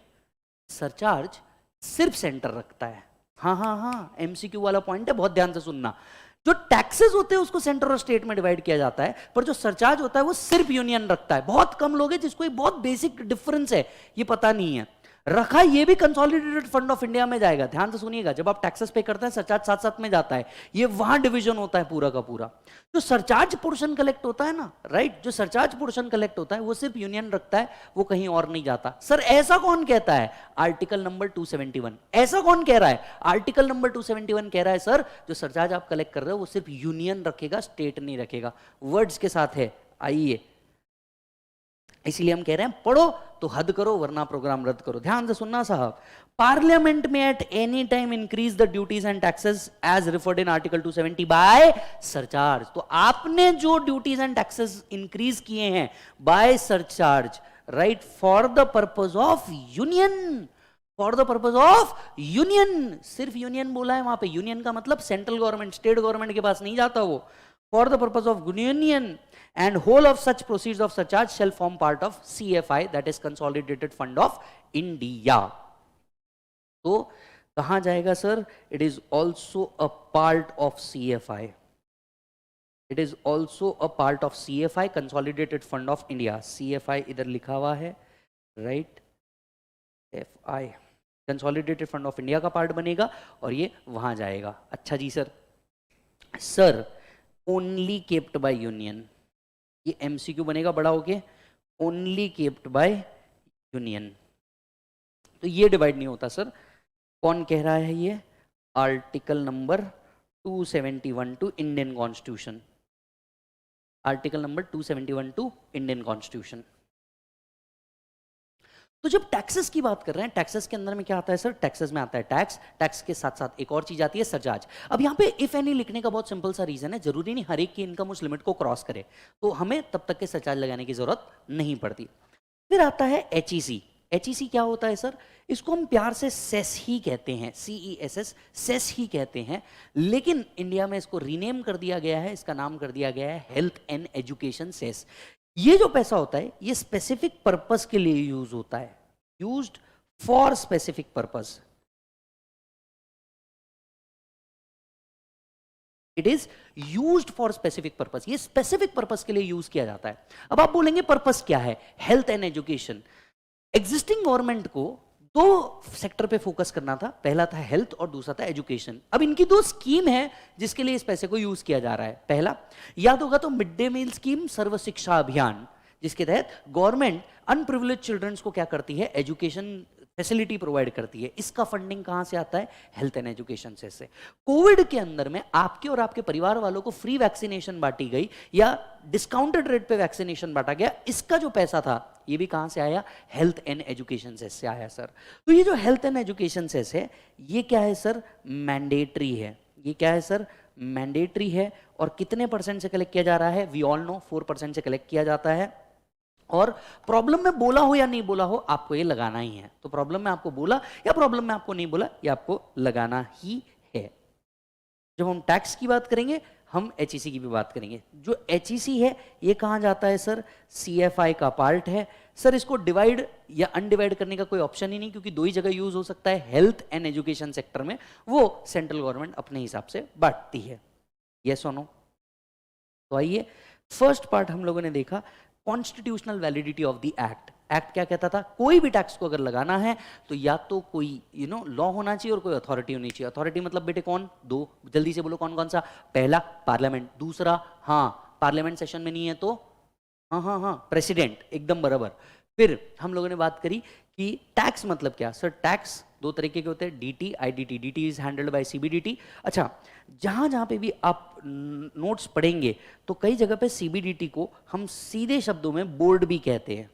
सरचार्ज सिर्फ सेंटर रखता है। हाँ हाँ हाँ, एमसीक्यू वाला पॉइंट है, बहुत ध्यान से सुनना। जो टैक्सेस होते हैं उसको सेंटर और स्टेट में डिवाइड किया जाता है, पर जो सरचार्ज होता है वो सिर्फ यूनियन रखता है। बहुत कम लोग हैं जिसको ये बहुत बेसिक डिफरेंस है ये पता नहीं है। रखा ये भी कंसोलिडेटेड फंड ऑफ इंडिया में जाएगा। ध्यान से सुनिएगा, जब आप टैक्सेस पे करते हैं सरचार्ज साथ साथ में जाता है, ये वहां डिवीजन होता है पूरा का पूरा। जो सरचार्ज पोर्शन कलेक्ट होता है ना, राइट, जो सरचार्ज पोर्शन कलेक्ट होता है वो सिर्फ यूनियन रखता है, वो कहीं और नहीं जाता। सर ऐसा कौन कहता है? Article number 271। ऐसा कौन कह रहा है? आर्टिकल नंबर 271 कह रहा है सर जो सरचार्ज आप कलेक्ट कर रहे हो वो सिर्फ यूनियन रखेगा, स्टेट नहीं रखेगा। वर्ड्स के साथ है, आइए, इसीलिए हम कह रहे हैं पढ़ो तो हद करो वरना प्रोग्राम रद्द करो। ध्यान से सुनना साहब, पार्लियामेंट में at any time increase the duties and taxes as referred in article 270 by surcharge. तो आपने जो ड्यूटीज एंड टैक्सेस इंक्रीज किए हैं by surcharge, right, for the purpose of union, for the purpose of union, सिर्फ यूनियन बोला है वहां पे। यूनियन का मतलब सेंट्रल गवर्नमेंट, स्टेट गवर्नमेंट के पास नहीं जाता वो। For the purpose of union and whole of such proceeds of surcharge shall form part of CFI, that is Consolidated Fund of India. तो कहां जाएगा sir? It is also a part of CFI. It is also a part of CFI, Consolidated Fund of India. CFI इधर लिखा हुआ है, right? FI Consolidated Fund of India का पार्ट बनेगा और ये वहां जाएगा। अच्छा जी sir, sir only kept by union, ये एमसीक्यू बनेगा बड़ा होके, ओनली केप्ट बाय यूनियन। तो ये डिवाइड नहीं होता सर। कौन कह रहा है ये? Article number 271 to Indian constitution, article number 271 to Indian constitution. तो जब टैक्सेस की बात कर रहे हैं, टैक्सेस के अंदर में क्या आता है सर? टैक्सेस में आता है टैक्स, टैक्स के साथ साथ एक और चीज आती है सरचार्ज। अब यहाँ पे इफ एनी लिखने का बहुत सिंपल सा रीजन है, जरूरी नहीं हर एक की इनकम उस लिमिट को क्रॉस करे, तो हमें तब तक के सरचार्ज लगाने की जरूरत नहीं पड़ती। फिर आता है HEC। HEC क्या होता है सर? इसको हम प्यार से सेस ही कहते हैं, CESS, सेस ही कहते हैं, लेकिन इंडिया में इसको रीनेम कर दिया गया है, इसका नाम कर दिया गया है हेल्थ एंड एजुकेशन सेस। ये जो पैसा होता है ये स्पेसिफिक पर्पस के लिए यूज होता है, used for specific purpose. It is used for specific purpose, ये स्पेसिफिक पर्पस के लिए यूज किया जाता है। अब आप बोलेंगे पर्पस क्या है? Health and education. Existing government को दो सेक्टर पे फोकस करना था, पहला था हेल्थ और दूसरा था एजुकेशन। अब इनकी दो स्कीम है जिसके लिए इस पैसे को यूज किया जा रहा है। पहला याद होगा तो मिड डे मील स्कीम, सर्व शिक्षा अभियान, जिसके तहत गवर्नमेंट अनप्रिविलेज चिल्ड्रंस को क्या करती है? एजुकेशन फैसिलिटी प्रोवाइड करती है। इसका फंडिंग कहां से आता है? हेल्थ एंड एजुकेशन से। कोविड के अंदर में आपके और आपके परिवार वालों को फ्री वैक्सीनेशन बांटी गई या डिस्काउंटेड रेट पे वैक्सीनेशन बांटा गया, इसका जो पैसा था ये भी कहां से आया? हेल्थ एंड एजुकेशन सेस से आया सर। तो ये जो हेल्थ एंड एजुकेशन सेस है ये क्या है सर? मैंडेटरी है। ये क्या है सर? मैंडेटरी है। और कितने परसेंट से कलेक्ट किया जा रहा है? वी ऑल नो 4% से कलेक्ट किया जाता है। और प्रॉब्लम में बोला हो या नहीं बोला हो आपको ये लगाना ही है। तो प्रॉब्लम में आपको बोला या प्रॉब्लम में आपको नहीं बोला, ये आपको लगाना ही है। जब हम टैक्स की बात करेंगे हम HEC की भी बात करेंगे। जो HEC है ये कहां जाता है सर? CFI का पार्ट है सर। इसको डिवाइड या अनडिवाइड करने का कोई ऑप्शन ही नहीं, क्योंकि दो ही जगह यूज हो सकता है, हेल्थ एंड एजुकेशन सेक्टर में। वो सेंट्रल गवर्नमेंट अपने हिसाब से बांटती है। यस और नो? तो आइए, फर्स्ट पार्ट हम लोगों ने देखा constitutional validity of the act. Act क्या कहता था? कोई भी टैक्स को अगर लगाना है तो या तो कोई लॉ होना चाहिए और कोई अथॉरिटी होनी चाहिए। अथॉरिटी मतलब बेटे कौन? दो, जल्दी से बोलो कौन कौन सा? पहला पार्लियामेंट, दूसरा हाँ पार्लियामेंट सेशन में नहीं है तो हाँ प्रेसिडेंट, एकदम बराबर। फिर हम लोगों ने बात करी कि टैक्स मतलब क्या। सर टैक्स दो तरीके के होते हैं, DT, IDT. DT is handled by CBDT. अच्छा, जहां जहां पे भी आप नोट्स पढ़ेंगे तो कई जगह पे सीबीडीटी को हम सीधे शब्दों में बोर्ड भी कहते हैं।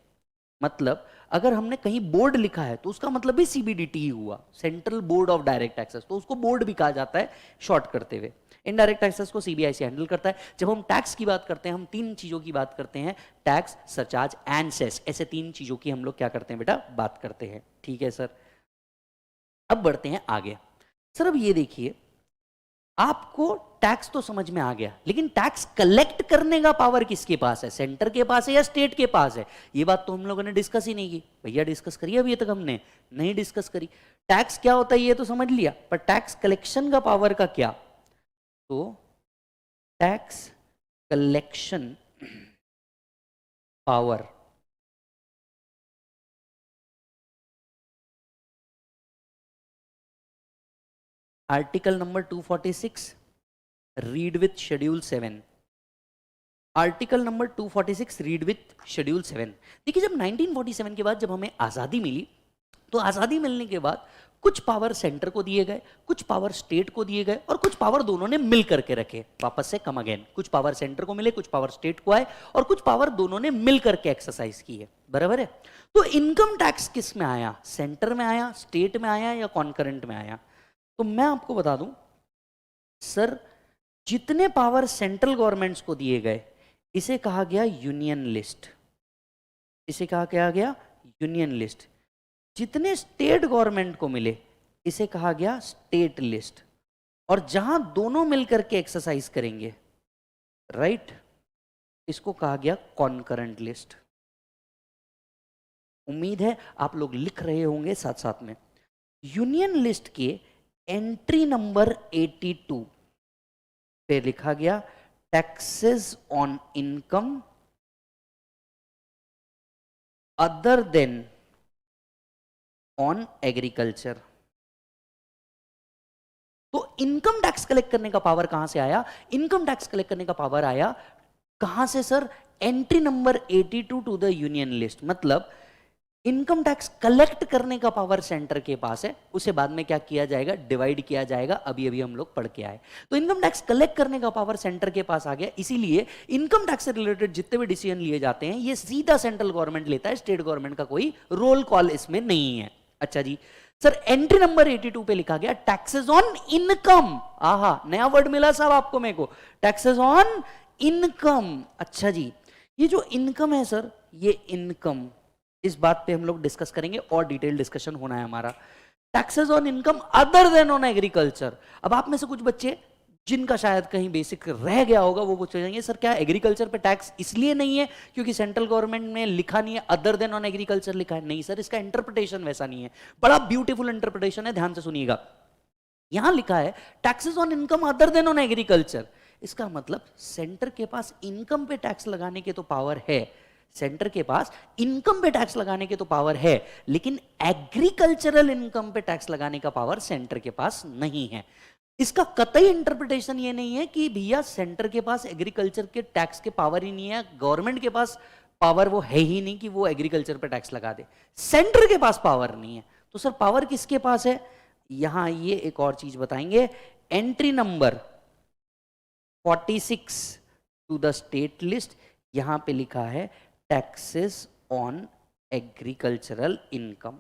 मतलब अगर हमने कहीं बोर्ड लिखा है तो उसका मतलब भी सीबीडीटी ही हुआ, central board of direct taxes, तो उसको बोर्ड भी कहा जाता है शॉर्ट करते हुए। इनडायरेक्ट टैक्सेस को सीबीआईसी हैंडल करता है। जब हम टैक्स की बात करते हैं, हम तीन चीजों की बात करते हैं, टैक्स, सरचार्ज एंड सेस। ऐसे तीन चीजों की हम लोग क्या करते हैं बेटा, बात करते हैं। ठीक है सर, अब बढ़ते हैं आगे। सर अब ये देखिए, आपको टैक्स तो समझ में आ गया, लेकिन टैक्स कलेक्ट करने का पावर किसके पास है, सेंटर के पास है या स्टेट के पास है? ये बात तो हम लोगों ने डिस्कस ही नहीं की। भैया डिस्कस करिए, अभी तक हमने नहीं डिस्कस करी। टैक्स क्या होता है ये तो समझ लिया, पर टैक्स कलेक्शन का पावर का क्या? तो tax collection power article number 246 read with schedule 7। Article number 246 read with schedule 7। देखिए, जब 1947 के बाद जब हमें आजादी मिली, तो आजादी मिलने के बाद कुछ पावर सेंटर को दिए गए, कुछ पावर स्टेट को दिए गए, और कुछ पावर दोनों ने मिल करके रखे। वापस से कम अगेन, कुछ पावर सेंटर को मिले, कुछ पावर स्टेट को आए, और कुछ पावर दोनों ने मिल करके एक्सरसाइज की है। बराबर है? तो इनकम टैक्स किस में आया, सेंटर में आया, स्टेट में आया, या कॉन्करेंट में आया? तो मैं आपको बता दूं सर, जितने पावर सेंट्रल गवर्नमेंट्स को दिए गए इसे कहा गया यूनियन लिस्ट। इसे कहा क्या गया, यूनियन लिस्ट। जितने स्टेट गवर्नमेंट को मिले इसे कहा गया स्टेट लिस्ट। और जहां दोनों मिलकर के एक्सरसाइज करेंगे, राइट, इसको कहा गया कॉन्करेंट लिस्ट। उम्मीद है आप लोग लिख रहे होंगे साथ साथ में। यूनियन लिस्ट के एंट्री नंबर 82 पे लिखा गया taxes on income other then on agriculture. तो इनकम टैक्स कलेक्ट करने का पावर कहां से आया? इनकम टैक्स कलेक्ट करने का पावर आया कहां से सर? Entry number 82 to the union list. मतलब इनकम टैक्स कलेक्ट करने का पावर सेंटर के पास है, उसे बाद में क्या किया जाएगा, डिवाइड किया जाएगा। अभी अभी हम लोग पढ़ के आए। तो इनकम टैक्स कलेक्ट करने का पावर सेंटर के पास आ गया, इसीलिए इनकम टैक्स से रिलेटेड जितने भी डिसीजन लिए जाते हैं ये सीधा सेंट्रल गवर्नमेंट लेता है, स्टेट गवर्नमेंट का कोई रोल कॉल इसमें नहीं है। अच्छा जी सर, एंट्री नंबर 82 पे लिखा गया टैक्सेस ऑन इनकम। आहा, नया वर्ड मिला साहब आपको, मेरे को, टैक्सेस ऑन इनकम। अच्छा जी, ये जो इनकम है सर, ये इनकम, इस बात पे हम लोग डिस्कस करेंगे और डिटेल डिस्कशन होना है हमारा। Taxes on income other then on agriculture. अब आप में से कुछ बच्चे जिनका शायद कहीं बेसिक रह गया होगा वो पूछ जाएंगे, सर क्या एग्रीकल्चर पे टैक्स इसलिए नहीं है क्योंकि सेंट्रल गवर्नमेंट में लिखा नहीं है, अदर देन ऑन एग्रीकल्चर लिखा है? नहीं सर, इसका इंटरप्रिटेशन वैसा नहीं है। बड़ा ब्यूटीफुल इंटरप्रिटेशन है, ध्यान से सुनिएगा। यहां लिखा है taxes on income other then on agriculture. इसका मतलब सेंटर के पास इनकम पे टैक्स लगाने के तो पावर है, सेंटर के पास इनकम पे टैक्स लगाने के तो पावर है, लेकिन एग्रीकल्चरल इनकम पे टैक्स लगाने का पावर सेंटर के पास नहीं है। इसका कतई इंटरप्रिटेशन ये नहीं है कि भैया सेंटर के पास एग्रीकल्चर के टैक्स के पावर ही नहीं है, गवर्नमेंट के पास पावर वो है ही नहीं कि वो एग्रीकल्चर पे टैक्स लगा दे। सेंटर के पास पावर नहीं है, तो सर पावर किसके पास है? यहां ये एक और चीज बताएंगे। Entry number 46 to the state list, यहां पे लिखा है टैक्सेस ऑन एग्रीकल्चरल इनकम।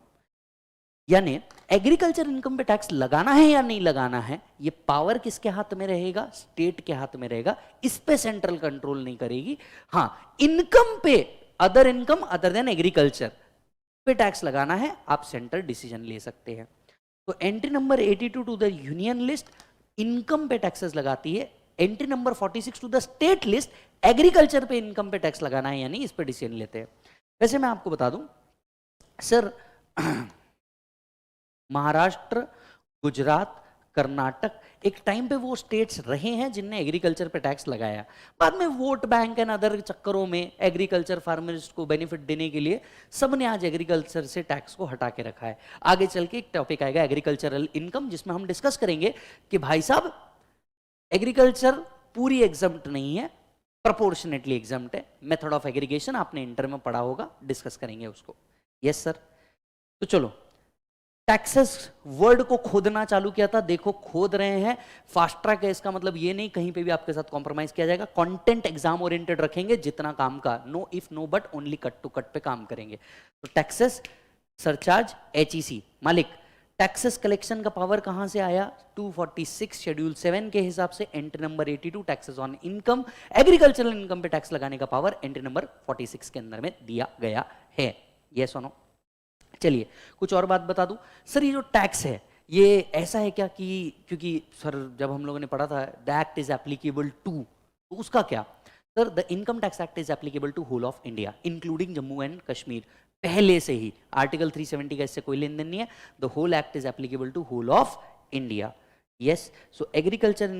यानी एग्रीकल्चर इनकम पे टैक्स लगाना है या नहीं लगाना है, ये पावर किसके हाथ में रहेगा? स्टेट के हाथ में रहेगा। इस पे सेंट्रल कंट्रोल नहीं करेगी। हां, इनकम पे, other income other than agriculture पे टैक्स लगाना है, आप सेंट्रल डिसीजन ले सकते हैं। तो entry number 82 to the union list income पे टैक्सेस लगाती है। Entry number 46 to the state list agriculture पे इनकम पे टैक्स लगाना है या नहीं, इस पे डिसीजन लेते हैं। वैसे मैं आपको बता दूं सर, महाराष्ट्र, गुजरात, कर्नाटक एक टाइम पे वो स्टेट्स रहे हैं जिनने एग्रीकल्चर पे टैक्स लगाया। बाद में वोट बैंक एंड अदर चक्करों में एग्रीकल्चर फार्मर्स को बेनिफिट देने के लिए सबने आज एग्रीकल्चर से टैक्स को हटा के रखा है। आगे चल के एक टॉपिक आएगा एग्रीकल्चरल इनकम, जिसमें हम डिस्कस करेंगे कि भाई साहब एग्रीकल्चर पूरी एग्जम्प्ट नहीं है, प्रोपोर्शनेटली एग्जाम्प्ट है। मेथड ऑफ एग्रीगेशन आपने इंटर में पढ़ा होगा, डिस्कस करेंगे उसको। Yes sir. तो चलो, टैक्सेस वर्ड को खोदना चालू किया था, देखो खोद रहे हैं। फास्ट ट्रैक है, इसका मतलब ये नहीं कहीं पे भी आपके साथ कॉम्प्रोमाइज किया जाएगा। कंटेंट एग्जाम ओरिएंटेड रखेंगे जितना काम का, no if no but, only cut to cut पे काम करेंगे। तो टैक्सेस, सरचार्ज, एचईसी, मालिक। टैक्सेस कलेक्शन का पावर कहां से आया? 246 शेड्यूल 7 के हिसाब से। Entry number 82 taxes on income, agricultural income पे टैक्स लगाने का पावर एंट्री नंबर 46 के अंदर में दिया गया है। यस और नो? चलिए कुछ और बात बता दूं सर, ये जो टैक्स है ये ऐसा है क्या कि, क्योंकि सर जब हम लोगों ने पढ़ा था the act is applicable to, तो उसका क्या सर? The income tax act is applicable to whole of India including Jammu and Kashmir. पहले से ही आर्टिकल 370 का इससे कोई लेन देन नहीं है। The whole act is applicable to whole of India. Yes, so agriculture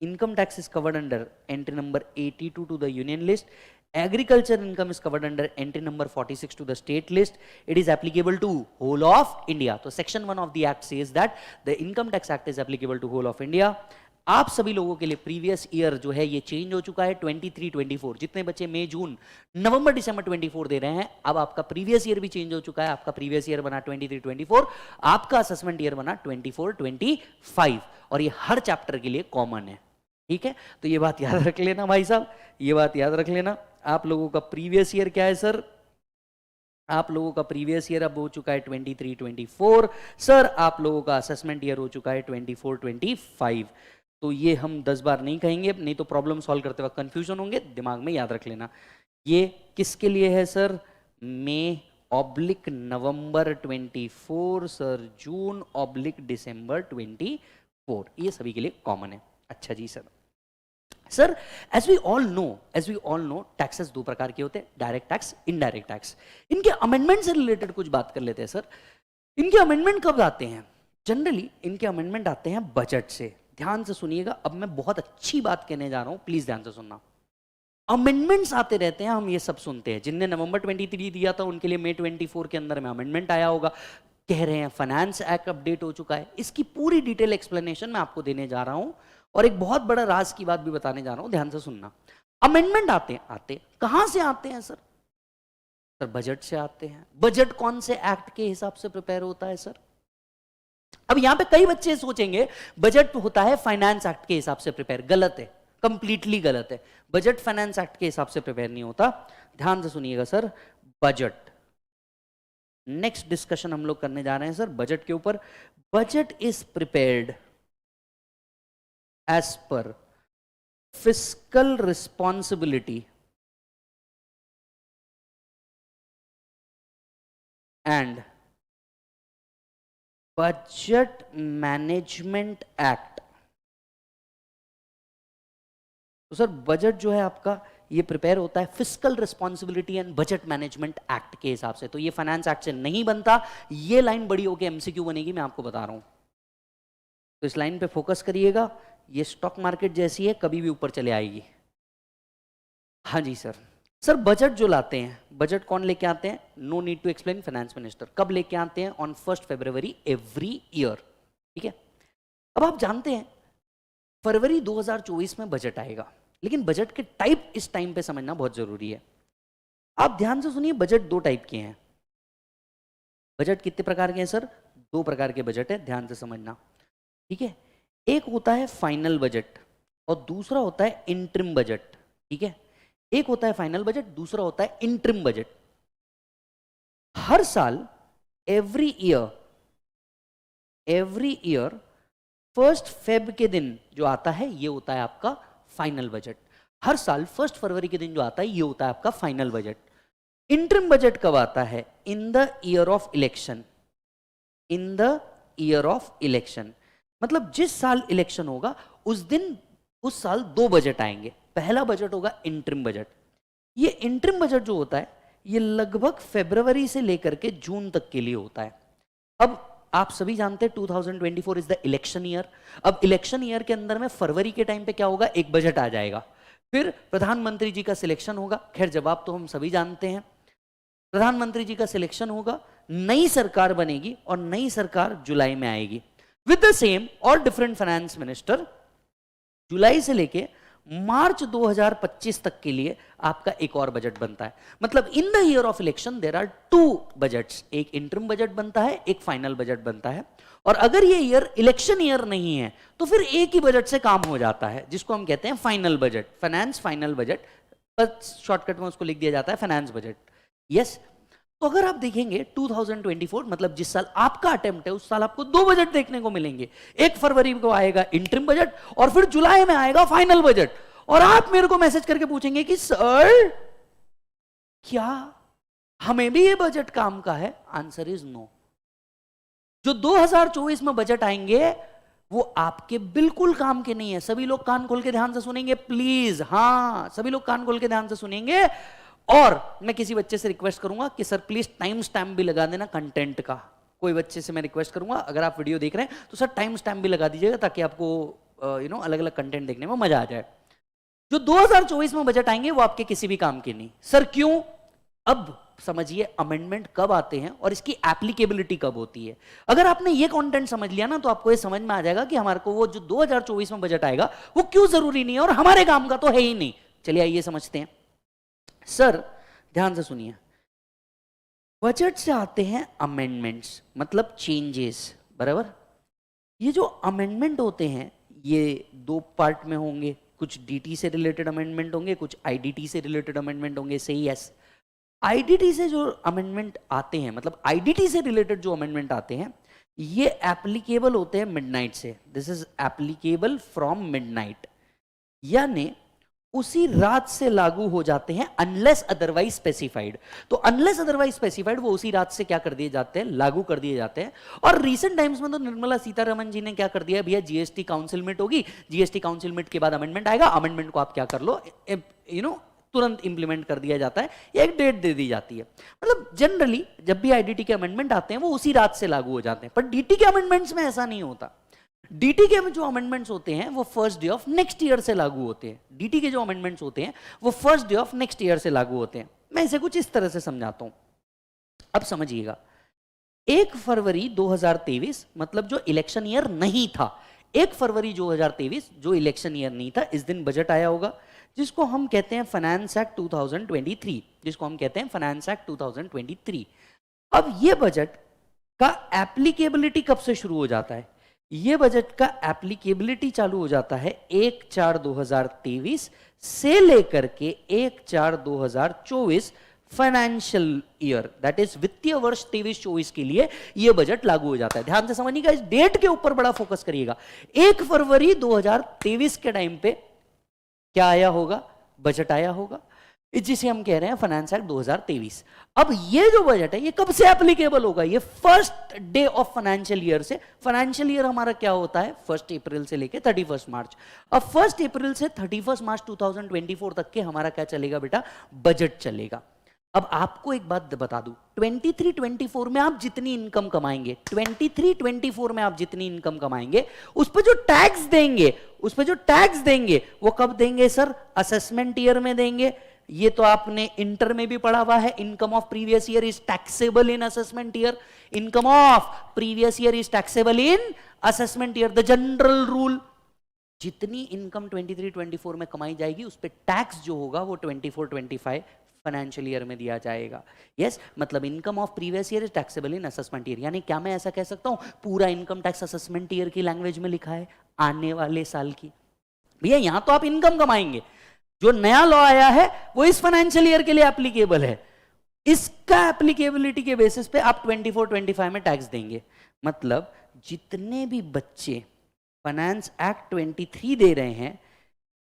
income tax is covered under entry number 82 to the union list. Agriculture income is covered under entry number 46 to the state list. It is applicable to whole of India. तो section 1 of the act says that the income tax act is applicable to whole of India. आप सभी लोगों के लिए प्रीवियस ईयर जो है ये चेंज हो चुका है। 23-24 जितने बच्चे मई जून नवंबर दिसंबर 24 दे रहे हैं, अब आपका प्रीवियस ईयर भी चेंज हो चुका है। आपका प्रीवियस ईयर बना 23-24, आपका असेसमेंट ईयर बना 24-25, और ये हर चैप्टर के लिए कॉमन है। ठीक है, तो ये बात याद रख लेना भाई साहब, ये बात याद रख लेना। आप लोगों का प्रीवियस ईयर क्या है सर? आप लोगों का प्रीवियस ईयर अब हो चुका है 23-24 सर। आप लोगों का असेसमेंट ईयर हो चुका है 24-25। तो ये हम 10 बार नहीं कहेंगे, नहीं तो प्रॉब्लम सॉल्व करते वक्त कंफ्यूजन होंगे, दिमाग में याद रख लेना। ये किसके लिए है सर? मई/नवंबर 24 सर, जून/दिसंबर 24, ये सभी के लिए कॉमन है। अच्छा जी sir. Sir as we all know taxes दो प्रकार के होते हैं, डायरेक्ट टैक्स, इनडायरेक्ट टैक्स। इनके अमेंडमेंट से रिलेटेड कुछ बात कर लेते हैं सर। इनके अमेंडमेंट कब आते हैं? जनरली इनके अमेंडमेंट आते हैं बजट से। ध्यान से सुनिएगा, अब मैं बहुत अच्छी बात कहने जा रहा हूं, प्लीज ध्यान से सुनना। अमेंडमेंट्स आते रहते हैं, हम ये सब सुनते हैं। जिनने नवंबर 23 दिया था उनके लिए मई 24 के अंदर में अमेंडमेंट आया होगा। कह रहे हैं फाइनेंस एक्ट अपडेट हो चुका है। इसकी पूरी डिटेल एक्सप्लेनेशन मैं आपको देने जा रहा हूं, और एक बहुत बड़ा राज की बात भी बताने जा रहा हूं, ध्यान से सुनना। अमेंडमेंट आते कहां से आते हैं सर? सर बजट से आते हैं। बजट कौन से एक्ट के हिसाब से प्रिपेयर होता है सर? अब यहां पे कई बच्चे सोचेंगे बजट होता है फाइनेंस एक्ट के हिसाब से प्रिपेयर। गलत है, कंप्लीटली गलत है। बजट फाइनेंस एक्ट के हिसाब से प्रिपेयर नहीं होता। ध्यान से सुनिएगा सर। बजट, नेक्स्ट डिस्कशन हम लोग करने जा रहे हैं सर बजट के ऊपर। Budget is prepared as per fiscal responsibility and budget management act। तो सर बजट जो है आपका ये प्रिपेयर होता है fiscal responsibility and budget management act के हिसाब से। तो ये फाइनेंस एक्ट से नहीं बनता। ये लाइन बड़ी होकर एमसीक्यू बनेगी, मैं आपको बता रहा हूं। तो इस लाइन पे फोकस करिएगा। ये स्टॉक मार्केट जैसी है, कभी भी ऊपर चले आएगी। हाँ जी सर। सर बजट जो लाते हैं, बजट कौन लेके आते हैं? No need to explain, finance minister. कब लेके आते हैं? On 1 February every year. ठीक है, अब आप जानते हैं फरवरी 2024 में बजट आएगा, लेकिन बजट के टाइप इस टाइम पे समझना बहुत जरूरी है। आप ध्यान से सुनिए, बजट दो टाइप के हैं। बजट कितने प्रकार के हैं सर? 2 प्रकार के बजट है, ध्यान से समझना। ठीक है, एक होता है फाइनल बजट और दूसरा होता है इंटरिम बजट। ठीक है, एक होता है फाइनल बजट, दूसरा होता है इंटरिम बजट। हर साल एवरी ईयर 1 फेब के दिन जो आता है ये होता है आपका फाइनल बजट। हर साल 1 फरवरी के दिन जो आता है ये होता है आपका फाइनल बजट। इंटरिम बजट कब आता है? इन the year of election. In the year of election मतलब जिस साल इलेक्शन होगा उस साल 2 बजट आएंगे। पहला बजट होगा इंटरिम बजट। ये इंटरिम बजट जो होता है ये लगभग फरवरी से लेकर के जून तक के लिए होता है। अब आप सभी जानते हैं 2024 इज द इलेक्शन ईयर। अब इलेक्शन ईयर के अंदर में फरवरी के टाइम पे क्या होगा? एक बजट आ जाएगा, फिर प्रधानमंत्री जी का सिलेक्शन होगा। खैर जवाब तो हम सभी जानते हैं, प्रधानमंत्री जी का सिलेक्शन होगा, नई सरकार बनेगी और नई सरकार जुलाई में आएगी विद द सेम और डिफरेंट फाइनेंस मिनिस्टर। जुलाई से लेके मार्च 2025 तक के लिए आपका एक और बजट बनता है। मतलब in the year of election there are two budgets, एक इंटरिम बजट बनता है, एक फाइनल बजट बनता है। और अगर ये ईयर इलेक्शन ईयर नहीं है तो फिर एक ही बजट से काम हो जाता है, जिसको हम कहते हैं final budget, finance final budget, बस शॉर्टकट में उसको लिख दिया जाता है फाइनेंस बजट। यस, तो अगर आप देखेंगे 2024 मतलब जिस साल आपका अटेम्प्ट है उस साल आपको दो बजट देखने को मिलेंगे। 1 फरवरी को आएगा इंटरिम बजट और फिर जुलाई में आएगा फाइनल बजट। और आप मेरे को मैसेज करके पूछेंगे कि सर क्या हमें भी ये बजट काम का है? Answer is no. जो 2024 में बजट आएंगे वो आपके बिल्कुल काम के नहीं है। सभी लोग कान खोल के ध्यान से सुनेंगे प्लीज, हाँ सभी लोग कान खोल के ध्यान से सुनेंगे। और मैं किसी बच्चे से रिक्वेस्ट करूंगा कि सर प्लीज टाइम स्टैम्प भी लगा देना कंटेंट का। कोई बच्चे से मैं रिक्वेस्ट करूंगा, अगर आप वीडियो देख रहे हैं तो सर टाइम स्टैम्प भी लगा दीजिएगा ताकि आपको अलग अलग कंटेंट देखने में मजा आ जाए। जो 2024 में बजट आएंगे वो आपके किसी भी काम के नहीं। सर क्यों? अब समझिए अमेंडमेंट कब आते हैं और इसकी एप्लीकेबिलिटी कब होती है। अगर आपने ये कंटेंट समझ लिया ना तो आपको ये समझ में आ जाएगा कि हमारे को वो जो 2024 में बजट आएगा वो क्यों जरूरी नहीं है और हमारे काम का तो है ही नहीं। चलिए आइए समझते हैं। सर ध्यान से सुनिए, बजट से आते हैं अमेंडमेंट्स मतलब चेंजेस, बराबर। ये जो अमेंडमेंट होते हैं ये दो पार्ट में होंगे, कुछ डीटी से रिलेटेड अमेंडमेंट होंगे, कुछ आईडीटी से रिलेटेड अमेंडमेंट होंगे। सही, यस। आईडीटी से जो अमेंडमेंट आते हैं मतलब आईडीटी से रिलेटेड जो अमेंडमेंट आते हैं ये एप्लीकेबल होते हैं मिडनाइट से। This is applicable from midnight, यानी उसी रात से लागू हो जाते हैं अनलेस अदरवाइज स्पेसिफाइड। तो अनलेस अदरवाइज स्पेसिफाइड वो उसी रात से क्या कर दिए जाते हैं, लागू कर दिए जाते हैं। और रीसेंट टाइम्स में तो निर्मला सीतारमण जी ने क्या कर दिया, भैया जीएसटी काउंसिल मीट होगी, जीएसटी काउंसिल मीट के बाद अमेंडमेंट आएगा, अमेंडमेंट को आप क्या कर लो, तुरंत इंप्लीमेंट कर दिया जाता है, एक डेट दे दी जाती है। मतलब जनरली जब भी आईडीटी के अमेंडमेंट आते हैं वो उसी रात से लागू हो जाते हैं। पर डीटी के अमेंडमेंट्स में ऐसा नहीं होता। डीटी के जो अमेंडमेंट्स होते हैं वो first day of next year से लागू होते हैं। डीटी के जो अमेंडमेंट्स होते हैं वो first day of next year से लागू होते हैं। मैं इसे कुछ इस तरह से समझाता हूं, अब समझिएगा। 1 फरवरी 2023 मतलब जो इलेक्शन ईयर नहीं था, 1 फरवरी 2023 जो इलेक्शन ईयर नहीं था, इस दिन बजट आया होगा जिसको हम कहते हैं फाइनेंस एक्ट 2023, जिसको हम कहते हैं फाइनेंस एक्ट 2023। अब ये बजट का एप्लीकेबिलिटी कब से शुरू हो जाता है? ये बजट का एप्लीकेबिलिटी चालू हो जाता है 1/4/2023 से लेकर के 1/4/2024 फाइनेंशियल ईयर, दैट इज वित्तीय वर्ष 23-24 के लिए ये बजट लागू हो जाता है। ध्यान से समझिएगा, इस डेट के ऊपर बड़ा फोकस करिएगा। 1 फरवरी 2023 के टाइम पे क्या आया होगा, बजट आया होगा, जिसे हम कह रहे हैं फाइनेंस एक्ट 2023। अब ये जो बजट है ये कब से एप्लीकेबल होगा? ये first day of financial year से। फाइनेंशियल ईयर हमारा क्या होता है, 1 अप्रैल से लेके 31 मार्च। अब 1 अप्रैल से 31 मार्च 2024 तक के हमारा क्या चलेगा बेटा, बजट चलेगा। अब आपको एक बात बता दूं, 23-24 में आप जितनी इनकम कमाएंगे, 23-24 में आप जितनी इनकम कमाएंगे उस पर जो टैक्स देंगे, उस पर जो टैक्स देंगे वो कब देंगे सर? असेसमेंट ईयर में देंगे। ये तो आपने इंटर में भी पढ़ा हुआ है, income of previous year is taxable in assessment year. Income of previous year is taxable in assessment year, the general rule. जितनी इनकम 23-24 में कमाई जाएगी उस पर टैक्स जो होगा वो 24-25 फाइनेंशियल ईयर में दिया जाएगा। यस, मतलब income of previous year is taxable in assessment year. यानी क्या मैं ऐसा कह सकता हूं पूरा इनकम टैक्स असेसमेंट ईयर की लैंग्वेज में लिखा है, आने वाले साल की। भैया यहां तो आप इनकम कमाएंगे, जो नया लॉ आया है वो इस फाइनेंशियल ईयर के लिए एप्लीकेबल है। इसका एप्लीकेबिलिटी के बेसिस पे आप 24-25 में टैक्स देंगे। मतलब जितने भी बच्चे फाइनेंस एक्ट 23 दे रहे हैं,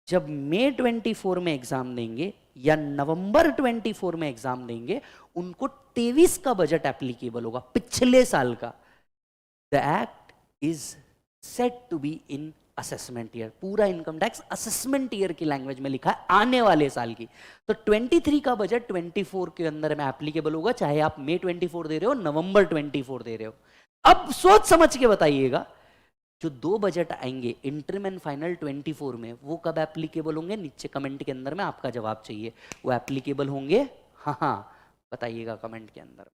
जब मई 24 में एग्जाम देंगे या नवंबर 24 में एग्जाम देंगे, उनको 23 का बजट एप्लीकेबल होगा, पिछले साल का। The act is set to be in assessment year. पूरा इनकम टैक्स असेसमेंट ईयर की लैंग्वेज में लिखा है, आने वाले साल की। तो 23 का बजट 24 के अंदर में एप्लीकेबल होगा, चाहे आप मई 24 दे रहे हो, नवंबर 24 दे रहे हो। अब सोच समझ के बताइएगा, जो दो बजट आएंगे इंटरिम एंड फाइनल 24 में, वो कब एप्लीकेबल होंगे? नीचे कमेंट के अंदर में आपका जवाब चाहिए। वो एप्लीकेबल होंगे, हाँ हाँ बताइएगा कमेंट के अंदर।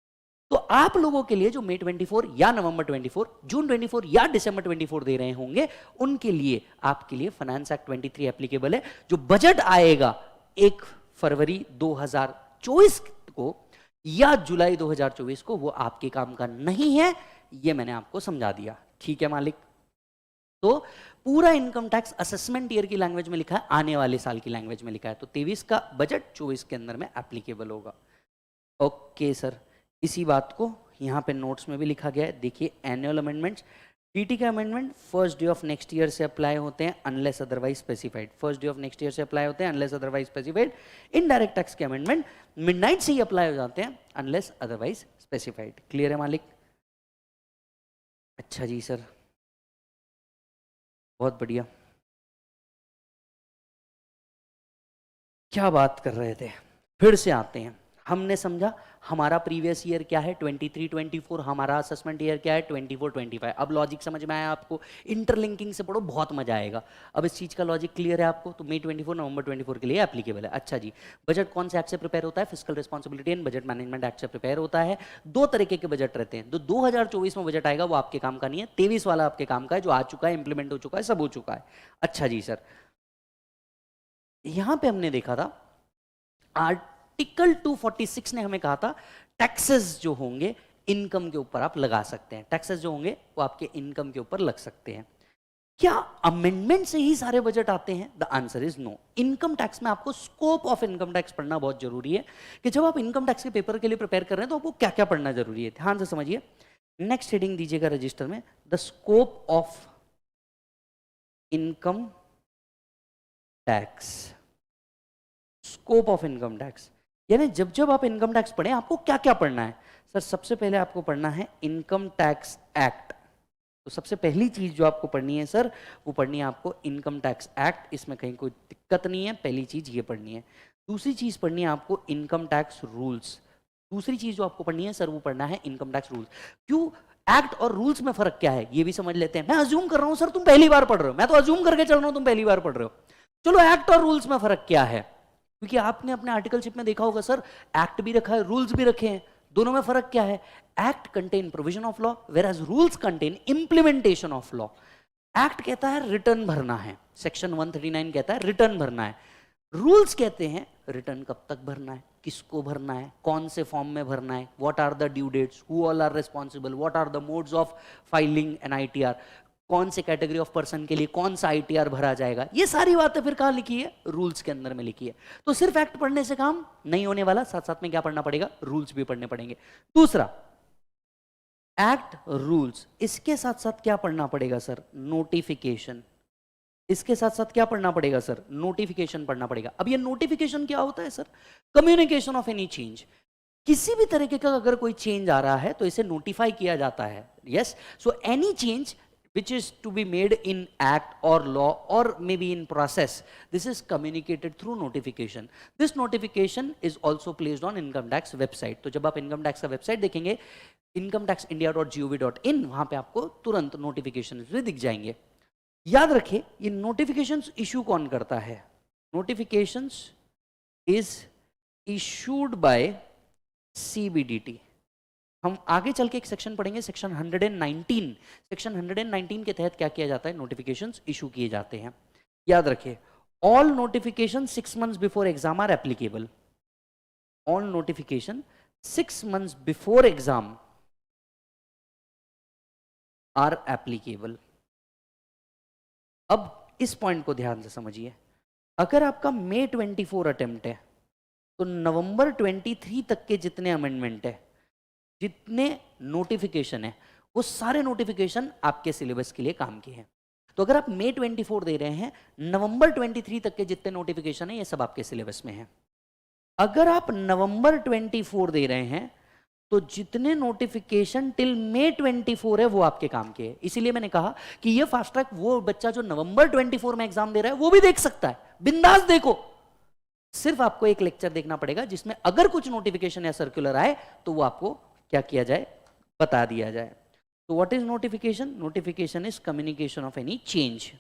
तो आप लोगों के लिए जो मई 24 या नवंबर 24, जून 24 या दिसंबर 24 दे रहे होंगे, उनके लिए आपके लिए फाइनेंस एक्ट 23 एप्लीकेबल है। जो बजट आएगा 1 फरवरी 2024 को या जुलाई 2024 को, वो आपके काम का नहीं है। ये मैंने आपको समझा दिया, ठीक है मालिक। तो पूरा इनकम टैक्स असेसमेंट ईयर की लैंग्वेज में लिखा है, आने वाले साल की लैंग्वेज में लिखा है। तो 23 का बजट 24 के अंदर में एप्लीकेबल होगा। ओके सर, इसी बात को यहाँ पे नोट्स में भी लिखा गया है। देखिए, एनुअल अमेंडमेंट्स, टीटी के amendment first day of next year से अप्लाई होते हैं unless otherwise specified. First day of next year से अप्लाई होते हैं unless otherwise specified. Indirect tax के अमेंडमेंट मिडनाइट से ही अप्लाई हो जाते हैं अनलेस अदरवाइज स्पेसिफाइड। क्लियर है मालिक? अच्छा जी सर, बहुत बढ़िया। क्या बात कर रहे थे, फिर से आते हैं। हमने समझा हमारा प्रीवियस ईयर क्या है 23-24, हमारा असेसमेंट ईयर क्या है 24-25। अब लॉजिक समझ में आया आपको? इंटरलिंकिंग से पढ़ो, बहुत मजा आएगा। अब इस चीज का लॉजिक क्लियर है आपको? तो मई 24 नवंबर 24 के लिए एप्लीकेबल है। अच्छा जी, बजट कौन से एक्ट से प्रिपेयर होता है? Fiscal responsibility and budget management act से प्रिपेयर होता है। दो तरीके के बजट रहते हैं। तो 2024 में बजट आएगा वो आपके काम का नहीं है, 23 वाला आपके काम का है, जो आ चुका है, इंप्लीमेंट हो चुका है, सब हो चुका है। अच्छा जी सर, यहां पे हमने देखा था आर्टिकल 246 ने हमें कहा था टैक्सेस जो होंगे इनकम के ऊपर आप लगा सकते हैं। टैक्सेस जो होंगे वो आपके इनकम के ऊपर लग सकते हैं। क्या अमेंडमेंट से ही सारे बजट आते हैं? The answer is no. Income tax में आपको स्कोप ऑफ इनकम टैक्स पढ़ना बहुत जरूरी है कि जब आप इनकम टैक्स के पेपर के लिए प्रिपेयर कर रहे हैं तो आपको क्या क्या पढ़ना जरूरी है। ध्यान से समझिए, नेक्स्ट हेडिंग दीजिएगा रजिस्टर में, the scope of income tax. Scope of income tax यानी जब जब आप इनकम टैक्स पढ़ें आपको क्या क्या पढ़ना है? सर, सबसे पहले आपको पढ़ना है इनकम टैक्स एक्ट। तो सबसे पहली चीज जो आपको पढ़नी है सर, वो पढ़नी है आपको इनकम टैक्स एक्ट। इसमें कहीं कोई दिक्कत नहीं है, पहली चीज ये पढ़नी है। दूसरी चीज पढ़नी है आपको इनकम टैक्स रूल्स। दूसरी चीज जो आपको पढ़नी है सर, वो पढ़ना है इनकम टैक्स रूल्स। क्यों? एक्ट और रूल्स में फर्क क्या है ये भी समझ लेते हैं। मैं अज्यूम कर रहा हूं सर तुम पहली बार पढ़ रहे हो, मैं तो अज्यूम करके चल रहा हूं तुम पहली बार पढ़ रहे हो। चलो, एक्ट और रूल्स में फर्क क्या है? क्योंकि आपने अपने आर्टिकलशिप में देखा होगा सर, एक्ट भी रखा है, रूल्स भी रखे हैं। दोनों में फर्क क्या है? Act contain provision of law, whereas rules contain implementation of law. Act कहता है रिटर्न भरना है, सेक्शन 139 कहता है रिटर्न भरना है। रूल्स कहते हैं रिटर्न कब तक भरना है, किसको भरना है, कौन से फॉर्म में भरना है, what are the due dates, who all are responsible, what are the modes of filing an ITR, कौन से कैटेगरी ऑफ पर्सन के लिए कौन सा आईटीआर भरा जाएगा। ये सारी बातें फिर कहां लिखी है? रूल्स के अंदर में लिखी है। तो सिर्फ एक्ट पढ़ने से काम नहीं होने वाला, साथ साथ में क्या पढ़ना पड़ेगा? रूल्स भी पढ़ने पड़ेंगे। दूसरा, एक्ट रूल्स, इसके साथ साथ क्या पढ़ना पड़ेगा सर? नोटिफिकेशन। इसके साथ साथ क्या पढ़ना पड़ेगा सर? नोटिफिकेशन पढ़ना पड़ेगा। अब ये नोटिफिकेशन क्या होता है sir? Communication of any change. किसी भी तरीके का अगर कोई चेंज आ रहा है तो इसे नोटिफाई किया जाता है। Yes, so any change which is to be made in act or law or maybe in process, this is communicated through notification. This notification is also placed on income tax website. तो जब आप income tax का website देखेंगे incometaxindia.gov.in, वहां पे आपको तुरंत notifications भी दिख जाएंगे। याद रखिए, ये notifications issue कौन करता है? Notifications is issued by CBDT। हम आगे चल के एक सेक्शन पढ़ेंगे, सेक्शन 119। सेक्शन 119 के तहत क्या किया जाता है? नोटिफिकेशंस इशू किए जाते हैं। याद रखिए, all notification 6 months before exam are applicable. All notification 6 months before exam are applicable. अब इस पॉइंट को ध्यान से समझिए, अगर आपका मई 24 अटेम्प्ट है तो नवंबर 23 तक के जितने अमेंडमेंट है, जितने नोटिफिकेशन है, वो सारे नोटिफिकेशन आपके सिलेबस के लिए काम के हैं। तो अगर आप मई 24 दे रहे हैं, नवंबर 23 तक के जितने नोटिफिकेशन है ये सब आपके सिलेबस में है। अगर आप नवंबर 24 दे रहे हैं तो जितने नोटिफिकेशन टिल मई 24 है वो आपके काम के हैं। इसीलिए मैंने कहा कि ये फास्ट ट्रैक वो बच्चा जो नवंबर 24 में एग्जाम दे रहा है वो भी देख सकता है, बिंदास देखो। सिर्फ आपको एक लेक्चर देखना पड़ेगा जिसमें अगर कुछ नोटिफिकेशन या सर्कुलर आए तो वो आपको क्या किया जाए? बता दिया जाए। तो what is notification? Notification is communication of any change.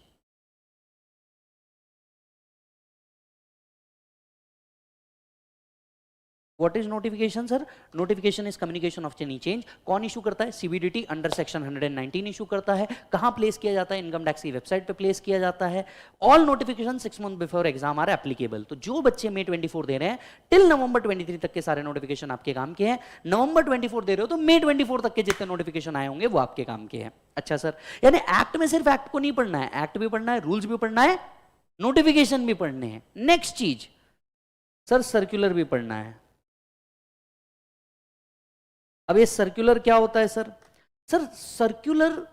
What is notification sir? Notification is communication of any change. कौन इशू करता है? सीबीडीटी अंडर सेक्शन 119 इशू करता है। कहां प्लेस किया जाता है? इनकम टैक्स की वेबसाइट पे प्लेस किया जाता है। All notification 6 month before exam are applicable. तो जो बच्चे May 24 दे रहे हैं टिल नवंबर 23 तक के सारे नोटिफिकेशन आपके काम के हैं। नवंबर 24 दे रहे हो तो May 24 तक के जितने नोटिफिकेशन आए होंगे वो आपके काम के हैं। अच्छा सर, यानी एक्ट में सिर्फ एक्ट को नहीं पढ़ना है, एक्ट भी पढ़ना है, रूल्स भी पढ़ना है, नोटिफिकेशन भी पढ़ने हैं। नेक्स्ट चीज सर, सर्कुलर भी पढ़ना है। अब ये सर्कुलर क्या होता है सर? सर सर्कुलर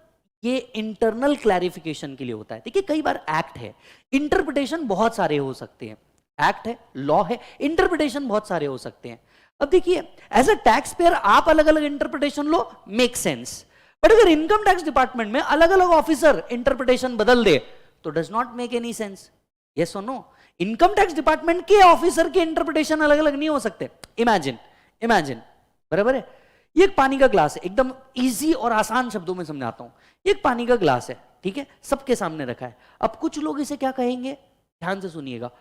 ये इंटरनल क्लैरिफिकेशन के लिए होता है। देखिए कई बार एक्ट है, इंटरप्रिटेशन बहुत सारे हो सकते हैं। एक्ट है, लॉ है, इंटरप्रिटेशन बहुत सारे हो सकते हैं। अब देखिए एज अ टैक्स पेयर आप अलग अलग interpretation low, make sense. But अगर इनकम टैक्स डिपार्टमेंट में अलग अलग ऑफिसर इंटरप्रिटेशन बदल दे तो does not make any sense. Yes और नो? इनकम टैक्स डिपार्टमेंट के ऑफिसर के इंटरप्रिटेशन अलग अलग नहीं हो सकते। इमेजिन बराबर है। ये एक पानी का ग्लास है, एकदम इजी और आसान शब्दों में समझाता हूं। ये एक पानी का ग्लास है, ठीक है, सबके सामने रखा है। अब कुछ लोग इसे क्या कहेंगे, ध्यान से सुनिएगा,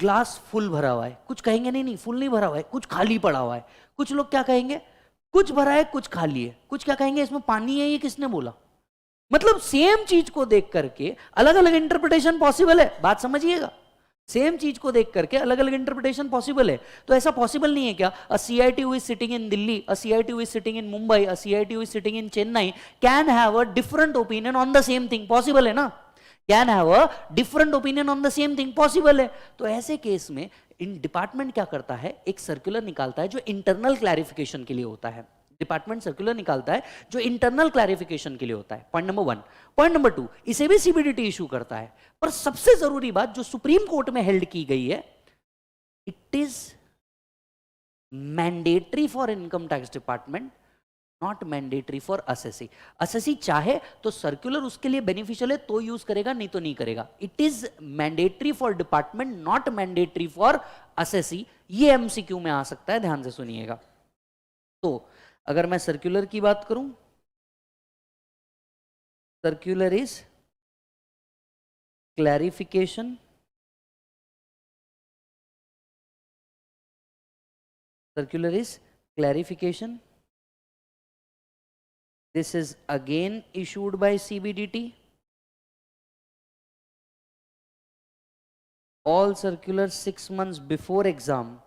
ग्लास फुल भरा हुआ है। कुछ कहेंगे नहीं फुल नहीं भरा हुआ है, कुछ खाली पड़ा हुआ है। कुछ लोग क्या कहेंगे, कुछ भरा है कुछ खाली है। कुछ क्या कहेंगे, इसमें पानी है, ये किसने बोला? मतलब सेम चीज को देख करके अलग अलग इंटरप्रिटेशन पॉसिबल है। बात समझिएगा, सेम चीज को देख करके अलग अलग इंटरप्रिटेशन पॉसिबल है। तो ऐसा पॉसिबल नहीं है क्या a CIT who is sitting in Delhi, a CIT who is sitting in Mumbai, a CIT who is sitting in Chennai can have a different opinion on the same thing? Possible है ना? Can have a different opinion on the same thing, possible है। तो ऐसे केस में इन डिपार्टमेंट क्या करता है, एक सर्कुलर निकालता है जो इंटरनल क्लैरिफिकेशन के लिए होता है। डिपार्टमेंट सर्कुलर निकालता है जो इंटरनल क्लैरिफिकेशन के लिए होता है। Point number 1। पॉइंट नंबर 2, इसे भी सीबीडीटी इशू करता है। पर सबसे जरूरी बात जो सुप्रीम कोर्ट में हेल्ड की गई है, it is mandatory for income tax department, not mandatory for assessee. Assessee चाहे तो सर्कुलर उसके लिए बेनिफिशियल है तो यूज करेगा, नहीं तो नहीं करेगा। It is mandatory for department, not mandatory for assessee. ये एमसीक्यू में आ सकता है, ध्यान से सुनिएगा। तो अगर मैं सर्कुलर की बात करूं, circular is clarification, circular is clarification. This is again issued by CBDT. All circulars 6 months before exam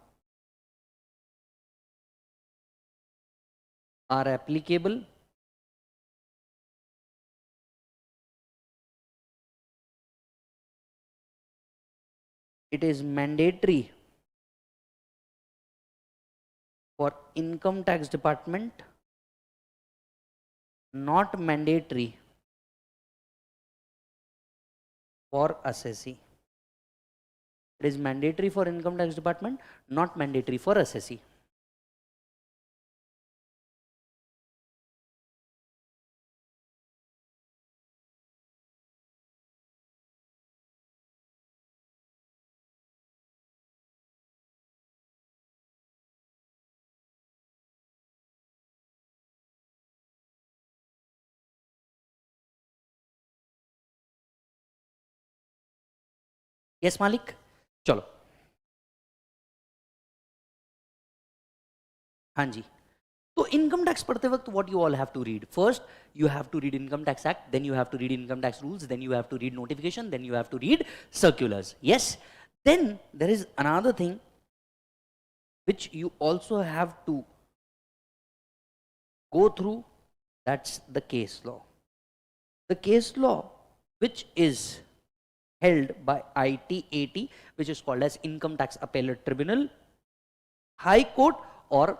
are applicable. It is mandatory for income tax department, not mandatory for assessee. It is mandatory for income tax department, not mandatory for assessee. Yes मालिक, चलो हाँ जी। तो इनकम टैक्स पढ़ते वक्त what you all have to read, first you have to read income tax act, then you have to read income tax rules, then you have to read notification, then you have to read circulars. Yes, then there is another thing which you also have to go through, that's the case law. The case law which is held by ITAT, which is called as Income Tax Appellate Tribunal, High Court or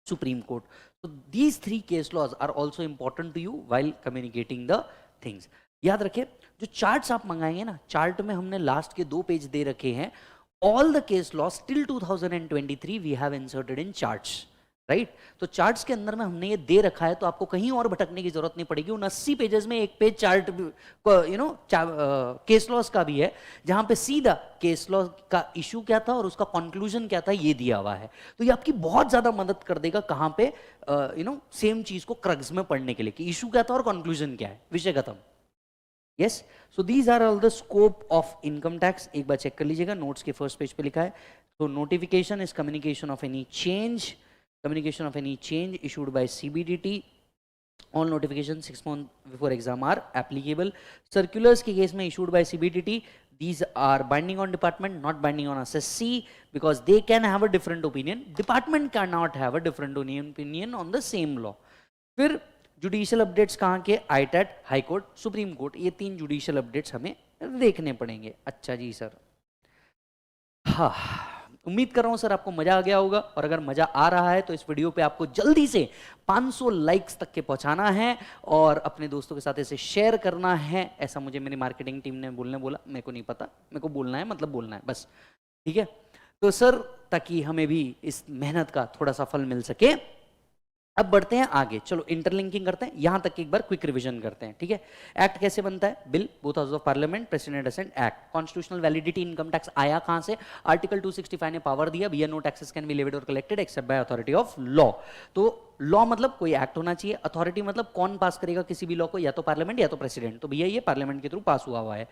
Supreme Court. So these three case laws are also important to you while communicating the things. याद रखें, जो चार्ट्स आप मंगाएंगे ना, चार्ट में हमने लास्ट के 2 पेज दे रखे हैं। All the case laws till 2023 we have inserted in charts, right? तो चार्ट्स के अंदर में हमने ये दे रखा है, तो आपको कहीं और भटकने की जरूरत नहीं पड़ेगी। उन 80 पेजेस में एक पेज चार्ट केस लॉस का भी है, जहां पे सीधा केस लॉ का इशू क्या था और उसका कंक्लूजन क्या था ये दिया हुआ है। तो ये आपकी बहुत ज्यादा मदद कर देगा कहां पे सेम चीज को क्रक्स में पढ़ने के लिए, कि इशू क्या था और कंक्लूजन क्या है, विषय खत्म। Yes, so these are all the scope of income tax. एक बार चेक कर लीजिएगा, नोट्स के फर्स्ट पेज पे लिखा है So notification is communication of any change, issued by CBDT. All notifications 6 months before exam are applicable. Circulars के case में issued by CBDT, these are binding on department, not binding on SSC, because they can have a different opinion. Department cannot have a different opinion on the same law. फिर जुडिशियल अपडेट्स कहाँ के, आईटैट, हाई कोर्ट, सुप्रीम कोर्ट, ये 3 जुडिशियल अपडेट्स हमें देखने पड़ेंगे. अच्छा जी सर, हाँ, उम्मीद कर रहा हूं सर आपको मजा आ गया होगा, और अगर मजा आ रहा है तो इस वीडियो पे आपको जल्दी से 500 लाइक्स तक के पहुंचाना है और अपने दोस्तों के साथ इसे शेयर करना है. ऐसा मुझे मेरी मार्केटिंग टीम ने बोला, मेरे को नहीं पता, मेरे को बोलना है, मतलब बोलना है बस, ठीक है. तो सर ताकि हमें भी इस मेहनत का थोड़ा सा फल मिल सके, अब बढ़ते हैं आगे. चलो इंटरलिंकिंग करते हैं, यहां तक एक बार क्विक रिवीजन करते हैं, ठीक है. एक्ट कैसे बनता है, bill, both house of parliament, president assent, act. Constitutional validity, income tax आया कहां से, आर्टिकल 265 ने पावर दिया, भैया no taxes can be levied और collected except by authority of law. तो लॉ मतलब कोई एक्ट होना चाहिए, अथॉरिटी मतलब कौन पास करेगा किसी भी लॉ को, या तो पार्लियामेंट या तो प्रेसिडेंट. तो भैया ये पार्लियामेंट के थ्रू पास हुआ है.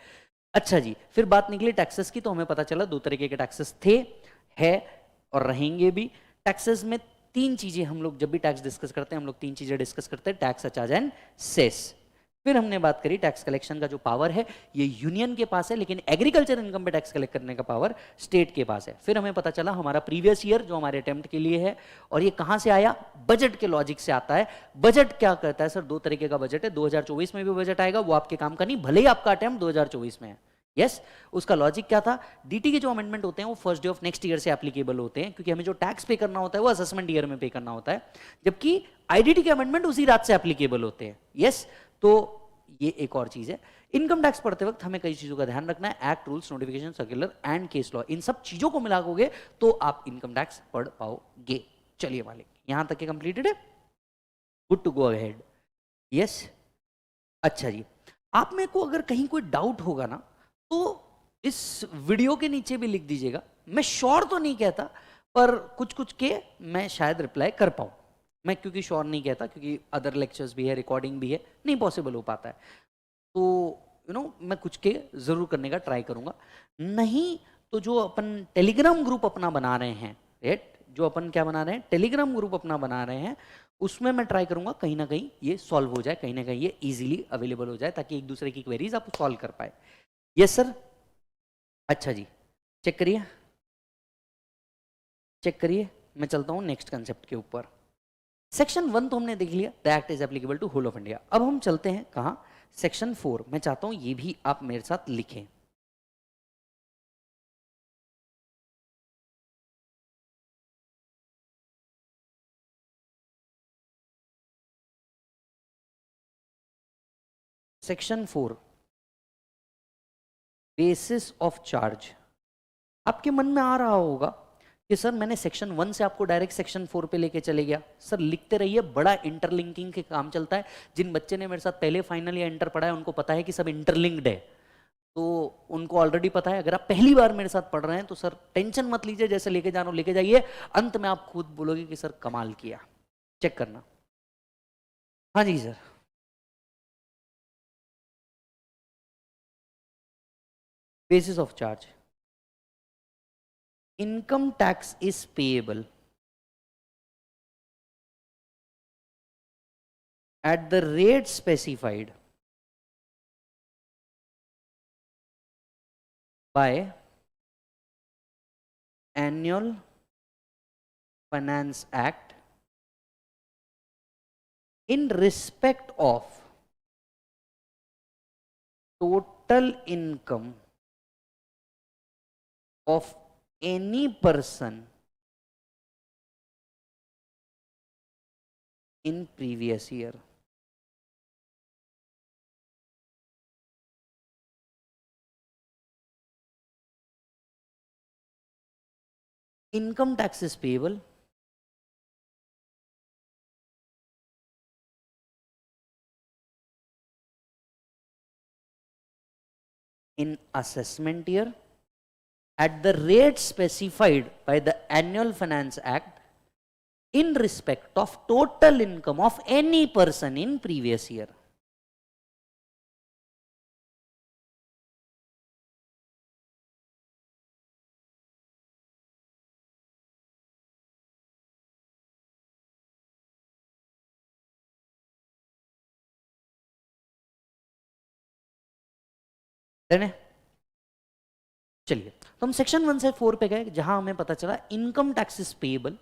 अच्छा जी, फिर बात निकली टैक्सेस की, तो हमें पता चला 2 तरीके के टैक्सेस थे, है और रहेंगे भी. टैक्सेस में 3 चीजें हम लोग जब भी टैक्स डिस्कस करते हैं, हम लोग 3 चीजें डिस्कस करते हैं, टैक्स, सरचार्ज एंड सेस. फिर हमने बात करी टैक्स कलेक्शन का जो पावर है ये यूनियन के पास है, लेकिन एग्रीकल्चर इनकम पे टैक्स कलेक्ट करने का पावर स्टेट के पास है. फिर हमें पता चला हमारा प्रीवियस ईयर जो हमारे अटेम्प्ट के लिए है, और ये कहां से आया, बजट के लॉजिक से आता है. बजट क्या करता है सर, 2 तरीके का बजट है, 2024 में भी बजट आएगा, वो आपके काम का नहीं, भले ही आपका अटेम्प्ट 2024 में है. यस, उसका लॉजिक क्या था, डीटी के जो अमेंडमेंट होते हैं वो first day of next year से एप्लीकेबल होते हैं, क्योंकि हमें जो टैक्स पे करना होता है वो असेसमेंट ईयर में पे करना होता है, जबकि आईडीटी के अमेंडमेंट उसी रात से एप्लीकेबल होते हैं. यस, तो ये एक और चीज है. इनकम टैक्स पढ़ते वक्त हमें कई चीजों का ध्यान रखना है, act, rules, notification, circular and case law, इन सब चीजों को मिलाओगे तो आप इनकम टैक्स पढ़ पाओगे. चलिए मालिक, यहां तक के कंप्लीटेड है, good to go ahead. Yes, अच्छा जी, आप में को अगर कहीं कोई डाउट होगा ना तो इस वीडियो के नीचे भी लिख दीजिएगा. मैं श्योर तो नहीं कहता, पर कुछ कुछ के मैं शायद रिप्लाई कर पाऊँ. मैं क्योंकि श्योर नहीं कहता, क्योंकि अदर लेक्चर्स भी है, रिकॉर्डिंग भी है, नहीं पॉसिबल हो पाता है. तो मैं कुछ के जरूर करने का ट्राई करूंगा. नहीं तो जो अपन टेलीग्राम ग्रुप अपना बना रहे हैं, राइट, जो अपन क्या बना रहे हैं, टेलीग्राम ग्रुप अपना बना रहे हैं, उसमें मैं ट्राई करूंगा कहीं ना कहीं ये सॉल्व हो जाए, कहीं ना कहीं ये इजीली अवेलेबल हो जाए, ताकि एक दूसरे की क्वेरीज आप सॉल्व कर पाए. यस सर, अच्छा जी, चेक करिए, मैं चलता हूं नेक्स्ट कंसेप्ट के ऊपर. सेक्शन 1 तो हमने देख लिया, the act is applicable to whole of India. अब हम चलते हैं कहां, सेक्शन 4. मैं चाहता हूं ये भी आप मेरे साथ लिखें. Section 4, basis of charge. आपके मन में आ रहा होगा कि सर मैंने सेक्शन 1 से आपको डायरेक्ट सेक्शन 4 पे लेके चले गया. सर लिखते रहिए, बड़ा इंटरलिंकिंग के काम चलता है. जिन बच्चे ने मेरे साथ पहले फाइनल या इंटर पढ़ा है उनको पता है कि सब इंटरलिंक्ड है, तो उनको ऑलरेडी पता है. अगर आप पहली बार मेरे साथ पढ़ रहे हैं तो सर टेंशन मत लीजिए, जैसे लेके जाना लेके जाइए, अंत में आप खुद बोलोगे कि सर कमाल किया. चेक करना. हाँ जी सर, basis of charge. Income tax is payable at the rate specified by Annual Finance Act in respect of total income of any person in previous year. Income tax is payable in assessment year at the rate specified by the Annual Finance Act in respect of total income of any person in previous year. Done है? चलिए, तो हम सेक्शन 1 से 4 पे गए, जहां हमें पता चला income tax is payable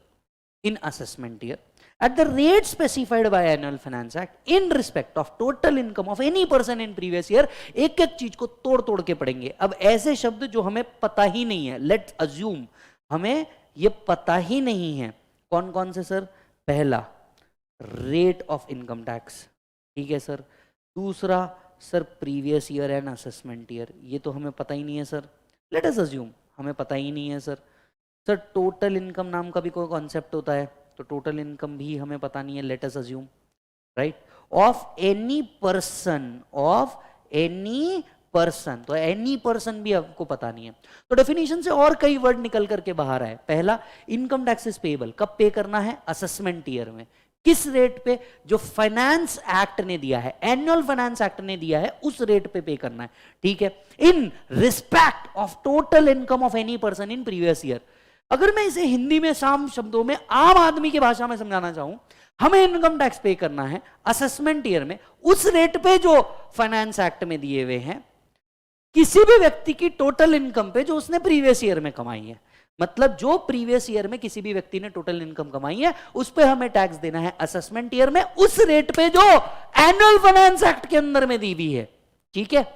in assessment year at the rate specified by annual finance act in respect of total income of any person in previous year। एक एक चीज को तोड़ तोड़ के पढ़ेंगे। अब ऐसे शब्द जो हमें पता ही नहीं है, लेट्स अज्यूम हमें ये पता ही नहीं है, कौन कौन से सर? पहला रेट ऑफ इनकम टैक्स, ठीक है सर। दूसरा sir previous year and assessment year, ये तो हमें पता ही नहीं है सर। लेट अस अज्यूम हमें पता ही नहीं है सर। सर टोटल इनकम नाम का भी कोई कॉन्सेप्ट होता है, तो टोटल इनकम भी हमें पता नहीं है, let us assume, right, of any person, तो एनी पर्सन भी आपको पता नहीं है। तो डेफिनेशन से और कई वर्ड निकल करके बाहर आए। पहला, इनकम टैक्स इज पेएबल, कब पे करना है? असेसमेंट ईयर में। किस रेट पे? जो फाइनेंस एक्ट ने दिया है, एनुअल फाइनेंस एक्ट ने दिया है, उस रेट पे करना है, ठीक है, in respect of total income of any person in previous year. अगर मैं इसे हिंदी में साम शब्दों में आम आदमी की भाषा में समझाना चाहूं, हमें इनकम टैक्स पे करना है असेसमेंट ईयर में उस रेट पे जो फाइनेंस एक्ट में दिए हुए हैं, किसी भी व्यक्ति की टोटल इनकम पे जो उसने प्रीवियस ईयर में कमाई है। मतलब जो प्रीवियस ईयर में किसी भी व्यक्ति ने टोटल इनकम कमाई है, उस पे हमें टैक्स देना है असेसमेंट ईयर में उस रेट पे जो एनुअल फाइनेंस एक्ट के अंदर में दी हुई है, ठीक है।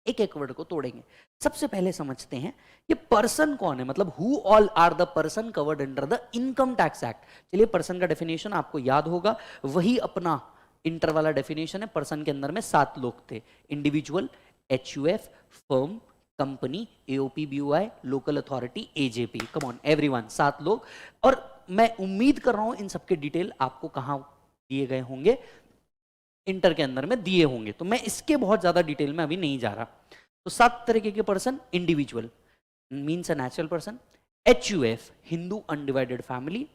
एक एक वर्ड को तोड़ेंगे। सबसे पहले समझते हैं ये पर्सन कौन है, मतलब who all are the person covered under the income tax act. चलिए, पर्सन का डेफिनेशन आपको याद होगा, वही अपना इंटर वाला डेफिनेशन है। पर्सन के अंदर में 7 लोग थे, individual, HUF, firm, company, AOP, BOI, local authority, AJP। Come on everyone, 7 लोग। और मैं उम्मीद कर रहा हूं इन सबके डिटेल आपको कहां दिए गए होंगे, इंटर के अंदर में दिए होंगे, तो मैं इसके बहुत ज्यादा डिटेल में अभी नहीं जा रहा। तो 7 तरीके के person, individual means a natural person, HUF Hindu undivided family,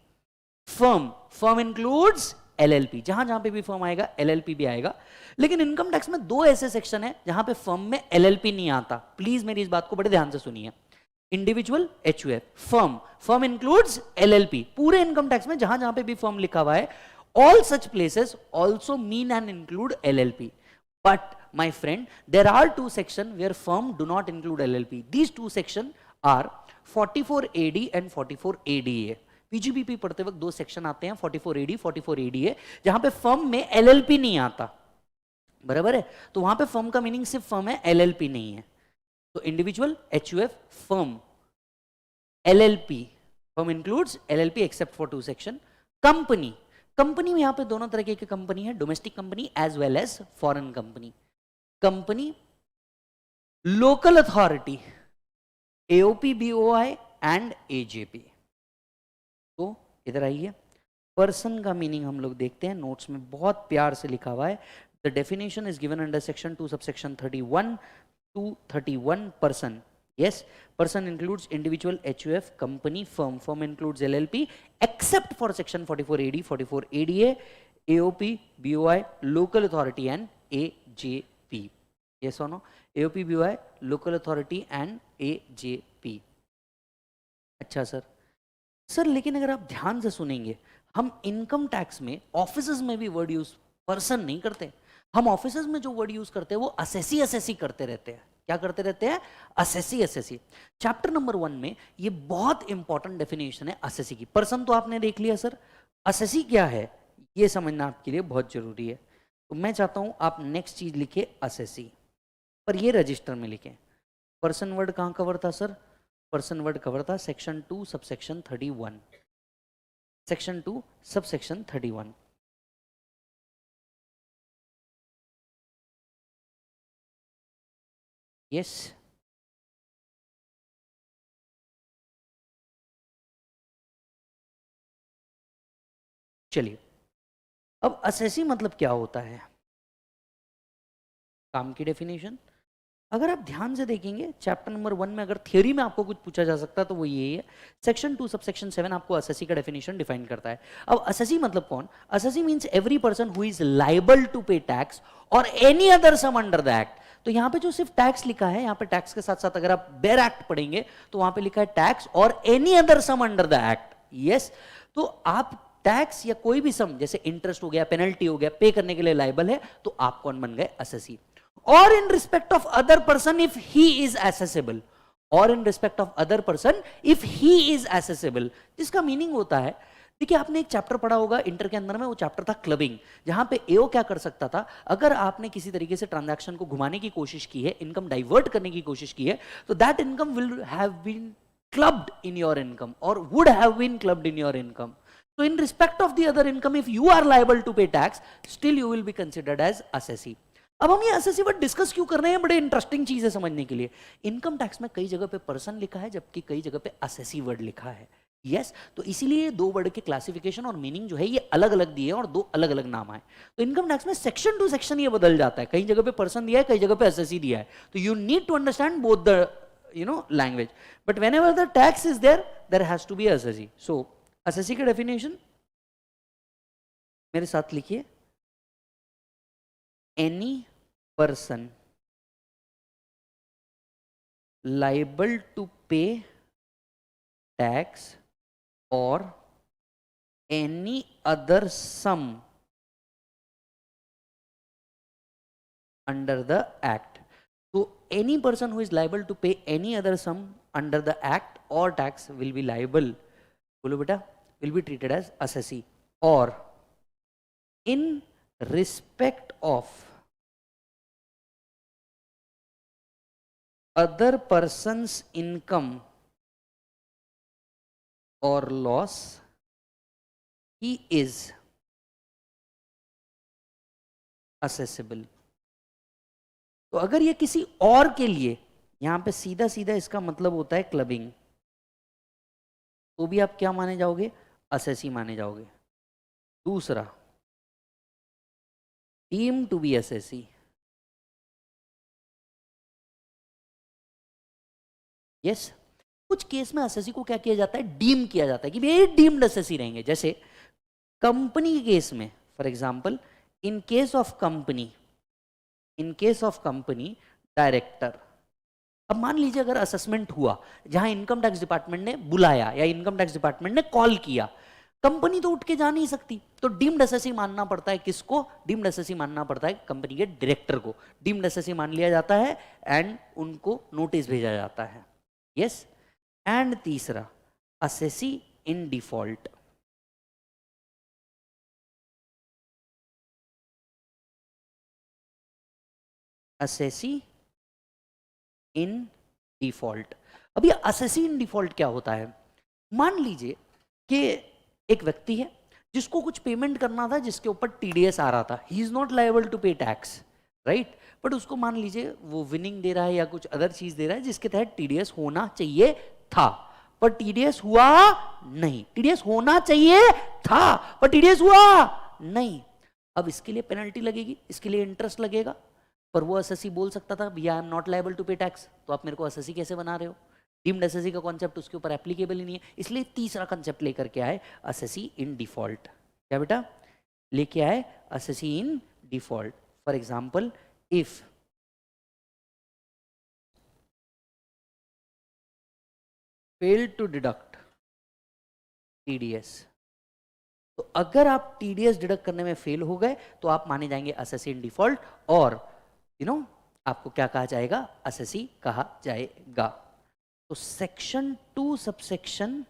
firm includes LLP, जहां जहां पे भी फर्म आएगा LLP भी आएगा। लेकिन इनकम टैक्स में 2 ऐसे सेक्शन है जहां पे फर्म में LLP नहीं आता। प्लीज मेरी इस बात को बड़े ध्यान से सुनिए। Individual, HUF, firm includes LLP। पूरे इनकम टैक्स में जहां जहां पे भी फर्म लिखा हुआ है, all such places also mean and include LLP. But my friend, there are 2 sections where firm do not include LLP. These 2 sections are 44AD and 44ADA. PGBP पढ़ते वक्त 2 सेक्शन आते हैं, 44AD, 44ADA, जहां पे फर्म में LLP नहीं आता, बराबर है। तो वहां पे फर्म का मीनिंग सिर्फ फर्म है, LLP नहीं है। तो individual, HUF, firm, LLP, firm includes LLP except for 2 section. Company में यहां पे दोनों तरह की कंपनी है, domestic company as well as foreign company. Company, local authority, AOP, BOI and AJP। तो इधर आइए, पर्सन का मीनिंग हम लोग देखते हैं, नोट्स में बहुत प्यार से लिखा हुआ है। The definition is given under section 2 subsection 31 to 31 person. Yes, person includes individual, HUF, company, firm includes LLP, except for section 44AD, 44ADA, AOP, BOI, local authority and AJP. Yes or no? AOP, BOI, local authority and AJP. अच्छा सर लेकिन अगर आप ध्यान से सुनेंगे, हम इनकम टैक्स में ऑफिसेज में भी वर्ड यूज पर्सन नहीं करते। हम ऑफिसेज में जो वर्ड यूज करते हैं वो असेसी करते रहते हैं। क्या करते रहते हैं? असेसी। चैप्टर नंबर 1 में ये बहुत इंपॉर्टेंट डेफिनेशन है असेसी की। पर्सन तो आपने देख लिया सर, असेसी क्या है ये समझना आपके लिए बहुत जरूरी है। तो मैं चाहता हूं आप नेक्स्ट चीज लिखे असेसी, पर ये रजिस्टर में लिखें। पर्सन वर्ड कहां कवर था सर? पर्सन वर्ड कवर था section 2 subsection 31, section 2 subsection 31। Yes, चलिए अब असेसी मतलब क्या होता है, काम की डेफिनेशन। अगर आप ध्यान से देखेंगे चैप्टर नंबर 1 में अगर थियोरी में आपको कुछ पूछा जा सकता है तो वो यही है। सेक्शन 2 सबसेक्शन 7 आपको असेसी का डेफिनेशन डिफाइन करता है। अब असेसी मतलब कौन? Assessee means every person who is liable to pay tax और any other sum under the act. तो यहां पे जो सिर्फ टैक्स लिखा है, यहां पे टैक्स के साथ साथ अगर आप बेयर एक्ट पढ़ेंगे तो वहां पे लिखा है टैक्स और any other sum under the act. Yes, तो आप टैक्स या कोई भी सम जैसे इंटरेस्ट हो गया, पेनल्टी हो गया, पे करने के लिए लायबल है, तो आप कौन बन गए? Assessee. or in respect of other person if he is accessible, और in respect of other person if he is accessible. जिसका मीनिंग होता है, देखिए आपने एक चैप्टर पढ़ा होगा इंटर के अंदर में, वो चैप्टर था क्लबिंग, जहां पे एओ क्या कर सकता था, अगर आपने किसी तरीके से ट्रांजैक्शन को घुमाने की कोशिश की है, इनकम डाइवर्ट करने की कोशिश की है, तो that income will have been clubbed in your income और would have been clubbed in your income. So in respect of the other income, if you are liable to pay tax, still you will be considered as assessee. अब हम ये assessee वर्ड डिस्कस क्यों कर रहे हैं, बड़े इंटरेस्टिंग चीज है समझने के लिए। इनकम टैक्स में कई जगह पे पर्सन लिखा है, जबकि कई जगह पे assessee वर्ड लिखा है। यस, तो इसीलिए दो वर्ड के क्लासिफिकेशन और मीनिंग जो है ये अलग अलग दिए हैं और दो अलग अलग नाम आए। तो इनकम टैक्स में सेक्शन टू सेक्शन ये बदल जाता है, कई जगह पे पर्सन दिया है, कई जगह पे assessee दिया है। तो you need to understand both the language, but whenever the tax is there, there has to be assessee. So assessee का डेफिनेशन मेरे साथ लिखिए, any person liable to pay tax और any other sum under the act. तो any person who is liable to pay any other sum under the act और टैक्स विल बी लाइबल, बोलो बेटा, will be treated as assessee। और in respect of other person's income or loss, he is assessable। तो अगर ये किसी और के लिए, यहां पे सीधा सीधा इसका मतलब होता है क्लबिंग, तो भी आप क्या माने जाओगे, assessee माने जाओगे। दूसरा, deemed to be assessee, yes, कुछ केस में assessee को क्या किया जाता है, डीम किया जाता है कि ये डीम्ड assessee रहेंगे। जैसे कंपनी के केस में, for example in case of company director. अब मान लीजिए अगर असेसमेंट हुआ जहां इनकम टैक्स डिपार्टमेंट ने बुलाया या इनकम टैक्स डिपार्टमेंट ने कॉल किया, कंपनी तो उठ के जा नहीं सकती, तो डीम्ड assessee मानना पड़ता है किसको, डीम्ड assessee मानना पड़ता है कंपनी के डायरेक्टर को। डीम्ड assessee मान लिया जाता है एंड उनको नोटिस भेजा जाता है। यस, एंड तीसरा, assessee in default. assessee in default. अब ये assessee इन डिफॉल्ट क्या होता है, मान लीजिए कि एक व्यक्ति है जिसको कुछ पेमेंट करना था, जिसके ऊपर टीडीएस आ रहा था, he is not liable to pay tax, right, but उसको मान लीजिए वो विनिंग दे रहा है या कुछ अदर चीज दे रहा है जिसके तहत टीडीएस होना चाहिए था, पर टीडीएस हुआ नहीं। टीडीएस होना चाहिए था पर टीडीएस हुआ नहीं। अब इसके लिए पेनल्टी लगेगी, इसके लिए इंटरेस्ट लगेगा, पर वो assessee बोल सकता था भैया I am not liable to pay tax, तो आप मेरे को assessee कैसे बना रहे हो। डीम्ड assessee का कॉन्सेप्ट उसके ऊपर एप्लीकेबल ही नहीं है, इसलिए तीसरा कॉन्सेप्ट लेकर के आए assessee इन डिफॉल्ट। क्या बेटा लेके आए, assessee in default. For example if fail to deduct TDS, तो अगर आप टीडीएस डिडक्ट करने में फेल हो गए तो आप माने जाएंगे assessee इन डिफॉल्ट, और आपको क्या कहा जाएगा, assessee कहा जाएगा। तो सेक्शन 2 सबसेक्शन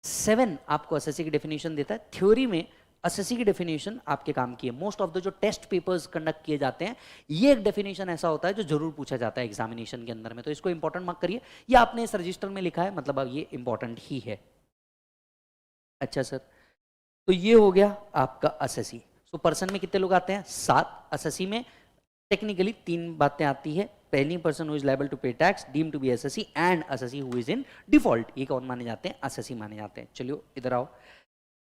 7 आपको assessee की डेफिनेशन देता है। थ्योरी में assessee की डेफिनेशन आपके काम की है। मोस्ट ऑफ द जो टेस्ट पेपर्स कंडक्ट किए जाते हैं, ये एक डेफिनेशन ऐसा होता है जो जरूर पूछा जाता है एग्जामिनेशन के अंदर में, तो इसको इंपॉर्टेंट मार्क करिए। ये आपने इस रजिस्टर में लिखा है, मतलब अब ये इंपॉर्टेंट ही है। अच्छा सर, तो ये हो गया आपका assessee। तो पर्सन में कितने लोग आते हैं, 7। assessee में टेक्निकली 3 बातें आती है, पहली person who is liable to pay tax, deemed to be assessee and assessee who is in default. ये कौन माने जाते हैं, assessee माने जाते हैं। चलिए इधर आओ,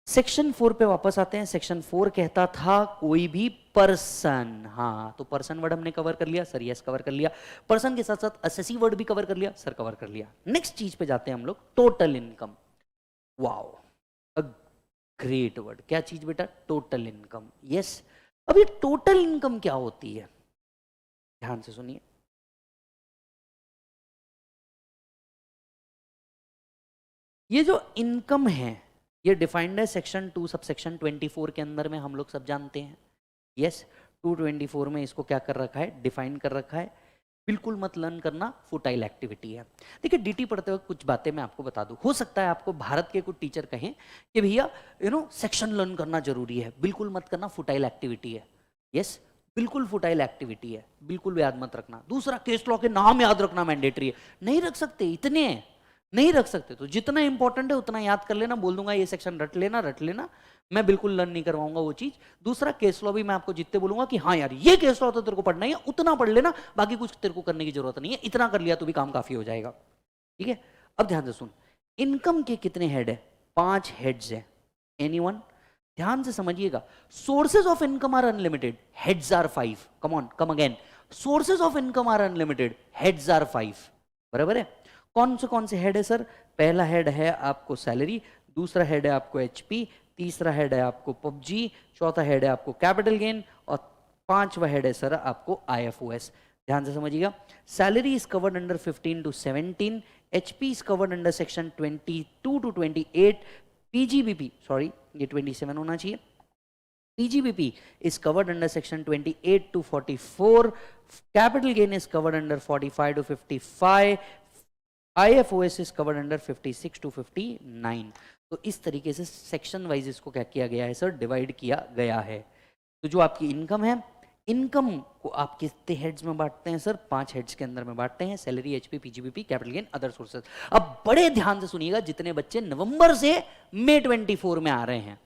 सेक्शन 4 पे वापस आते हैं। सेक्शन 4 कहता था कोई भी पर्सन, हाँ तो पर्सन वर्ड हमने कवर कर लिया सर, यस कवर कर लिया। पर्सन के साथ साथ assessee वर्ड भी कवर कर लिया सर, कवर कर लिया। नेक्स्ट चीज पे जाते हैं हम लोग, total income. Wow, a great word. क्या चीज बेटा, टोटल इनकम। यस, अब ये टोटल इनकम क्या होती है, ध्यान से सुनिए। ये जो इनकम है ये डिफाइंड है सेक्शन 2 सबसेक्शन 24 के अंदर में, हम लोग सब जानते हैं। यस, 224 में इसको क्या कर रखा है, डिफाइन कर रखा है। बिल्कुल मत लर्न करना, फुटाइल एक्टिविटी है। देखिए डीटी पढ़ते वक्त कुछ बातें मैं आपको बता दूं, हो सकता है आपको भारत के कुछ टीचर कहें कि भैया सेक्शन लर्न करना जरूरी है, बिल्कुल मत करना, फुटाइल एक्टिविटी है। यस, बिल्कुल फुटाइल एक्टिविटी है, बिल्कुल याद मत रखना। दूसरा, केस लॉ के नाम याद रखना मैंडेटरी है, नहीं रख सकते, इतने हैं, नहीं रख सकते। तो जितना इंपॉर्टेंट है उतना याद कर लेना, बोल दूंगा ये सेक्शन रट लेना, रट लेना, मैं बिल्कुल लर्न नहीं करवाऊंगा वो चीज। दूसरा, केस लॉ भी मैं आपको जितने बोलूंगा कि हाँ यार ये केस लॉ तो तेरे को पढ़ना ही है, उतना पढ़ लेना, बाकी कुछ तेरे को करने की जरूरत नहीं है, इतना कर लिया तो भी काम काफी हो जाएगा। ठीक है, अब ध्यान से सुन, इनकम के कितने हेड है, 5 हेड्स है। एनीवन, ध्यान से समझिएगा, sources of income are unlimited, heads are 5। Come on, come again, sources of income are unlimited, heads are 5। बराबर है। कौन से हेड है सर? पहला हेड है आपको सैलरी, दूसरा हेड है आपको एचपी, तीसरा हेड है आपको पबजी, चौथा हेड है आपको कैपिटल गेन, और पांचवा हेड है सर आपको आईएफओएस। ध्यान से समझिएगा, salary is covered under 15 to 17, HP is covered under section 22 to 28, PGBP, sorry ये 27 होना चाहिए, PGBP is covered under section 28 to 44, capital gain is covered under 45 to 55, IFOS is covered under 56 to 59। तो इस तरीके से सेक्शन वाइज इसको क्या किया गया है सर, डिवाइड किया गया है। तो जो आपकी इनकम है, इनकम को आप कितने हेड्स में बांटते हैं सर? 5 हेड्स के अंदर में बांटते हैं, salary, HP, PGBP, capital gain, other sources. अब बड़े ध्यान से सुनिएगा, जितने बच्चे नवंबर से मई 24 में आ रहे हैं,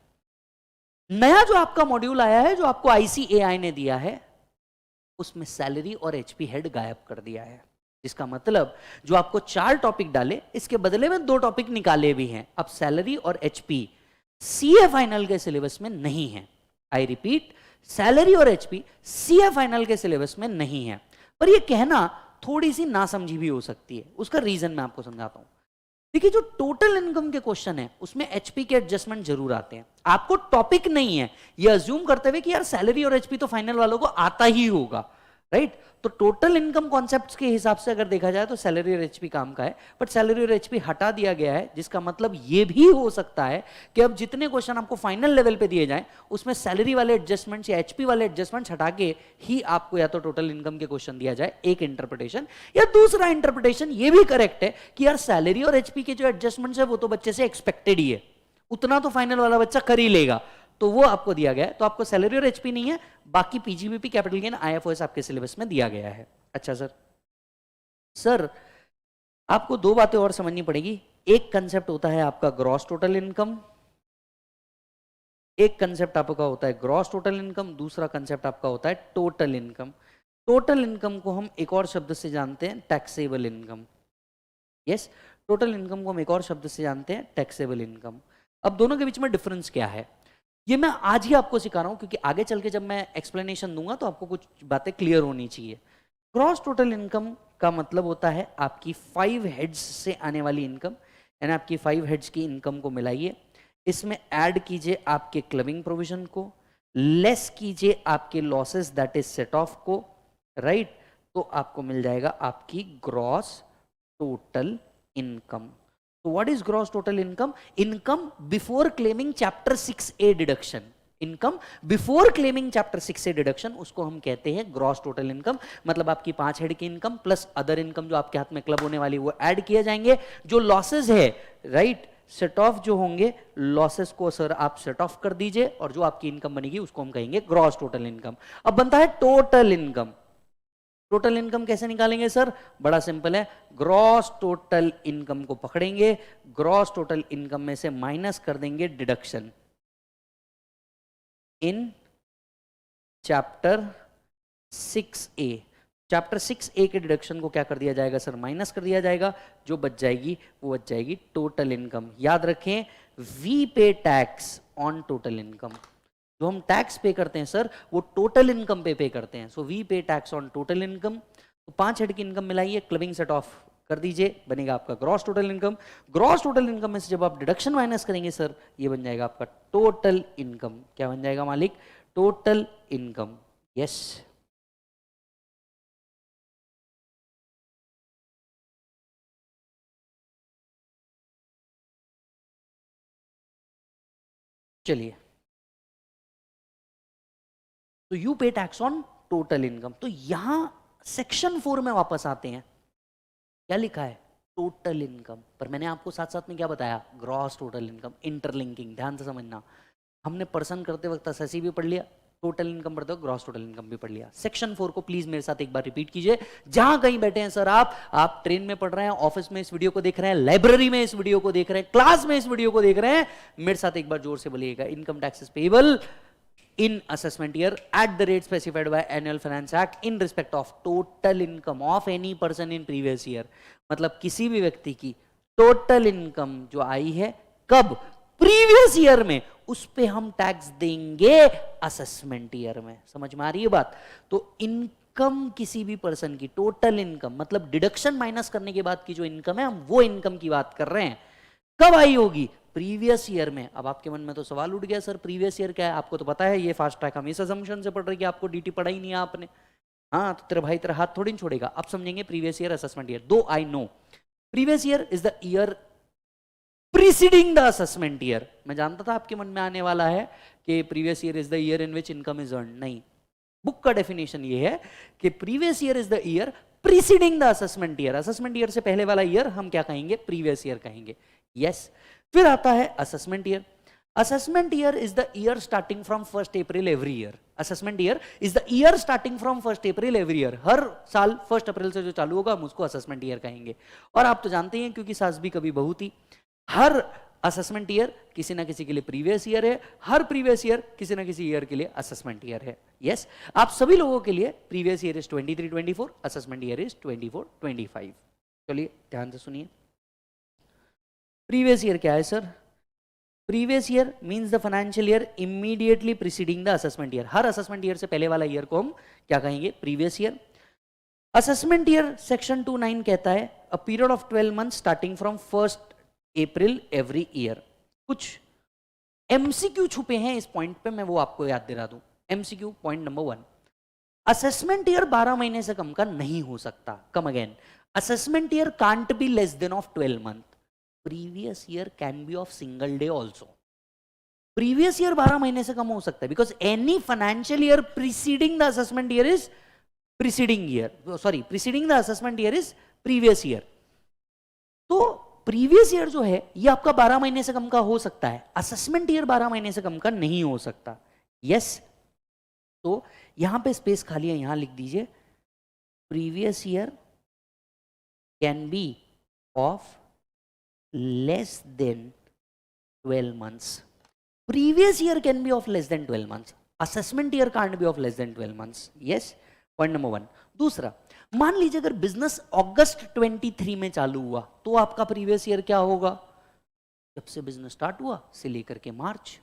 नया जो आपका मॉड्यूल आया है, जो आपको आईसीएआई ने दिया है, उसमें सैलरी और एचपी हेड गायब कर दिया है। जिसका मतलब जो आपको 4 टॉपिक डाले, इसके बदले में 2 टॉपिक निकाले भी हैं। अब सैलरी और एचपी सीए फाइनल के सिलेबस में नहीं है। आई रिपीट, सैलरी और एचपी सीए फाइनल के सिलेबस में नहीं है। पर यह कहना थोड़ी सी नासमझी भी हो सकती है, उसका रीजन मैं आपको समझाता हूं। देखिए जो टोटल इनकम के क्वेश्चन है उसमें एचपी के एडजस्टमेंट जरूर आते हैं। आपको टॉपिक नहीं है ये अज्यूम करते हुए कि यार सैलरी और एचपी तो फाइनल वालों को आता ही होगा, राइट? तो टोटल इनकम कॉन्सेप्ट्स के हिसाब से अगर देखा जाए तो सैलरी और एचपी काम का है, बट सैलरी और एचपी हटा दिया गया है। जिसका मतलब ये भी हो सकता है कि अब जितने क्वेश्चन आपको फाइनल लेवल पे दिए जाएं उसमें सैलरी वाले एडजस्टमेंट्स या एचपी वाले एडजस्टमेंट्स हटा के ही आपको या तो टोटल इनकम के क्वेश्चन दिया जाए, एक इंटरप्रिटेशन। या दूसरा इंटरप्रिटेशन ये भी करेक्ट है कि यार सैलरी और एचपी के जो एडजस्टमेंट्स है वो तो बच्चे से एक्सपेक्टेड ही है, उतना तो फाइनल वाला बच्चा कर ही लेगा, तो वो आपको दिया गया है। तो आपको सैलरी और एचपी नहीं है, बाकी पीजीबीपी, कैपिटल गेन, आईएफओएस आपके सिलेबस में दिया गया है। अच्छा सर आपको 2 बातें और समझनी पड़ेगी। एक कंसेप्ट होता है आपका ग्रॉस टोटल इनकम, एक कंसेप्ट आपका होता है ग्रॉस टोटल इनकम, दूसरा कंसेप्ट आपका होता है टोटल इनकम। टोटल इनकम को हम एक और शब्द से जानते हैं, taxable income. Yes, total income को हम एक और शब्द से जानते हैं, टैक्सेबल इनकम। अब दोनों के बीच में डिफरेंस क्या है, ये मैं आज ही आपको सिखा रहा हूं, क्योंकि आगे चल के जब मैं एक्सप्लेनेशन दूंगा तो आपको कुछ बातें क्लियर होनी चाहिए। ग्रॉस टोटल इनकम का मतलब होता है आपकी 5 हेड्स से आने वाली इनकम, यानी आपकी 5 हेड्स की इनकम को मिलाइए, इसमें ऐड कीजिए आपके क्लबिंग प्रोविजन को, लेस कीजिए आपके losses that is set of को, राइट? तो आपको मिल जाएगा आपकी gross total income. So what is gross total income? Income before claiming chapter 6A deduction. Income before claiming chapter 6 deduction, उसको हम कहते हैं ग्रॉस टोटल इनकम। मतलब आपकी 5 हेड की इनकम प्लस अदर इनकम जो आपके हाथ में क्लब होने वाली वो ऐड किए जाएंगे। जो लॉसेस है, राइट, सेट ऑफ जो होंगे, लॉसेस को सर आप सेट ऑफ कर दीजिए और जो आपकी इनकम बनेगी उसको हम कहेंगे ग्रॉस टोटल इनकम। अब बनता है टोटल इनकम। टोटल इनकम कैसे निकालेंगे सर? बड़ा सिंपल है, ग्रॉस टोटल इनकम को पकड़ेंगे, ग्रॉस टोटल इनकम में से माइनस कर देंगे deduction in chapter 6A। Chapter 6A के डिडक्शन को क्या कर दिया जाएगा सर? माइनस कर दिया जाएगा। जो बच जाएगी वो बच जाएगी टोटल इनकम। याद रखें, वी पे टैक्स ऑन टोटल इनकम। जो हम टैक्स पे करते हैं सर वो टोटल इनकम पे करते हैं। सो वी पे टैक्स ऑन टोटल इनकम। तो 5 हेड की इनकम मिलाइए, क्लबिंग सेट ऑफ कर दीजिए, बनेगा आपका gross total income. Gross total income में से जब आप डिडक्शन माइनस करेंगे सर, ये बन जाएगा आपका टोटल इनकम। क्या बन जाएगा मालिक? Total income. यस, चलिए तो यू पे टैक्स ऑन टोटल इनकम। तो यहां सेक्शन 4 में वापस आते हैं, क्या लिखा है? Total income. पर मैंने आपको साथ साथ में क्या बताया? ग्रॉस टोटल इनकम, इंटरलिंकिंग, ध्यान से समझना। हमने पर्सन करते वक्त एसएससी भी पढ़ लिया, टोटल इनकम पढ़ते वक्त ग्रॉस टोटल इनकम भी पढ़ लिया। सेक्शन 4 को प्लीज मेरे साथ एक बार रिपीट कीजिए। जहां कहीं बैठे हैं सर, आप ट्रेन में पढ़ रहे हैं, ऑफिस में इस वीडियो को देख रहे हैं, लाइब्रेरी में इस वीडियो को देख रहे हैं, क्लास में इस वीडियो को देख रहे हैं, मेरे साथ एक बार जोर से बोलिएगा, income tax is payable in assessment year at the rate specified by annual finance act in respect of total income of any person in previous year। मतलब किसी भी व्यक्ति की टोटल इनकम जो आई है, कब? प्रीवियस ईयर में, उस पे हम टैक्स देंगे असेसमेंट ईयर में। समझ में आ रही है बात? तो इनकम किसी भी पर्सन की टोटल इनकम, मतलब डिडक्शन माइनस करने के बाद की जो इनकम है, हम वो इनकम की बात कर रहे हैं, कब आई होगी? प्रीवियस ईयर में। अब आपके मन में तो सवाल उठ गया, सर प्रीवियस ईयर क्या है? आपको तो पता है, ये फास्ट ट्रैक हम इस असम्पशन से पढ़ रहे हैं कि आपको डीटी पढ़ा ही नहीं है आपने। हाँ, तो तेरा भाई तेरा हाथ थोड़ी नहीं छोड़ेगा। अब समझेंगे प्रीवियस ईयर, असेसमेंट ईयर। दो I know previous year is the year preceding the assessment year. मैं जानता था आपके मन में आने वाला है कि previous year is the year in which income is earn. नहीं, बुक का डेफिनेशन ये है कि previous year is the year preceding the assessment year. Assessment year से पहले वाला ईयर हम क्या कहेंगे? प्रीवियस ईयर कहेंगे। यस। फिर आता है assessment year. Assessment year is the year starting from 1 April every year. Assessment year is the year starting from 1 April every year. हर साल 1 अप्रैल से जो चालू होगा हम उसको असेसमेंट ईयर कहेंगे। और आप तो जानते हैं, क्योंकि सास भी कभी बहू थी, हर असेसमेंट ईयर किसी ना किसी के लिए प्रीवियस ईयर है, हर प्रीवियस ईयर किसी ना किसी ईयर के लिए असेसमेंट ईयर है। यस, आप सभी लोगों के लिए previous year is 23-24, assessment year is 24-25। चलिए ध्यान से सुनिए। प्रीवियस ईयर क्या है sir? Previous year means the financial year immediately preceding the assessment year. Her assessment year से पहले वाला ईयर को हम क्या कहेंगे? Previous year. Assessment year section 2(9) कहता है a period of 12 month starting from 1 April every year. कुछ एमसीक्यू छुपे हैं इस पॉइंट पे, मैं वो आपको याद दिला दूं। MCQ point number 1, assessment year 12 महीने से कम का नहीं हो सकता। Come again, assessment year can't be less than of 12 month. Previous year can be of single day also. Previous year 12 महीने से कम हो सकता है, because any financial year preceding the assessment year is preceding year, sorry, preceding the assessment year is previous year. तो प्रीवियस ईयर जो है ये आपका 12 महीने से कम का हो सकता है, असेसमेंट ईयर 12 महीने से कम का नहीं हो सकता। यस, तो यहां पे स्पेस खाली है, यहां लिख दीजिए previous year can be of less than 12 months. Previous year can be of less than 12 months. Assessment year can't be of less than 12 months. Yes, point number 1. दूसरा, मान लीजिए अगर बिजनेस अगस्त 23 में चालू हुआ तो आपका प्रीवियस ईयर क्या होगा? जब से बिजनेस स्टार्ट हुआ से लेकर के मार्च।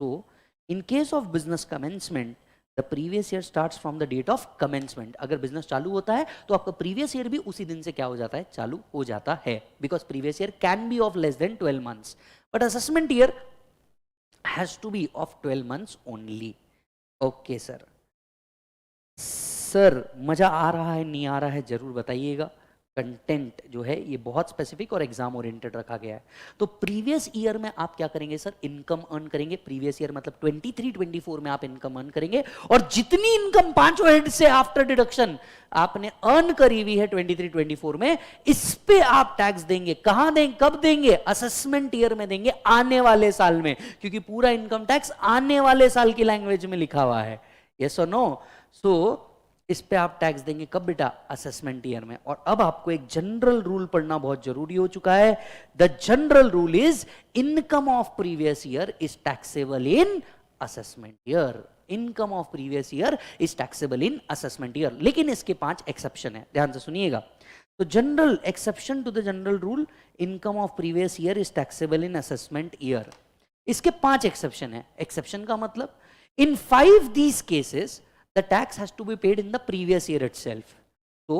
तो in case of business commencement the previous year starts from the date of commencement. अगर बिजनेस चालू होता है तो आपका प्रीवियस ईयर भी उसी दिन से क्या हो जाता है? चालू हो जाता है, because previous year can be of less than 12 months, but assessment year has to be of 12 months only. Okay sir, sir मजा आ रहा है नहीं आ रहा है जरूर बताइएगा। कंटेंट जो है ये बहुत स्पेसिफिक और एग्जाम ओरिएंटेड रखा गया है। तो प्रीवियस ईयर में आप क्या करेंगे सर? इनकम अर्न करेंगे। प्रीवियस ईयर मतलब 23-24 में आप इनकम अर्न करेंगे, और जितनी इनकम पांचों हेड से आफ्टर डिडक्शन आपने अर्न करी हुई है 23-24 में, इस पे आप टैक्स देंगे। कहां देंगे, कब देंगे? असेसमेंट ईयर में देंगे, आने वाले साल में, क्योंकि पूरा इनकम टैक्स आने वाले साल की लैंग्वेज में लिखा हुआ है। यस और नो? सो इस पे आप टैक्स देंगे कब बेटा? असेसमेंट ईयर में। और अब आपको एक जनरल रूल पढ़ना बहुत जरूरी हो चुका है। The general rule is income of previous year is taxable in assessment year. Income of previous year is taxable in assessment year. लेकिन इसके 5 एक्सेप्शन है, ध्यान से सुनिएगा। तो general exception to the general rule, income of previous year is taxable in assessment year. इसके 5 एक्सेप्शन है। एक्सेप्शन का मतलब, in 5 these cases the tax has to be paid in the previous year itself. So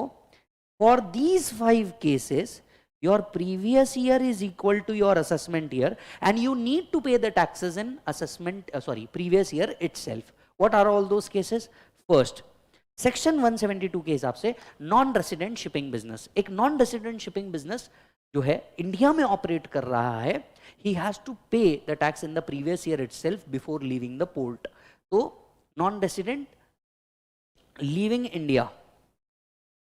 for these 5 cases your previous year is equal to your assessment year and you need to pay the taxes in previous year itself. What are all those cases? First, section 172 के हिसाब से नॉन रेसिडेंट शिपिंग बिजनेस, एक नॉन रेसिडेंट शिपिंग बिजनेस जो है इंडिया में ऑपरेट कर रहा है, he has to pay the tax in the previous year itself before leaving the port. तो non resident leaving India,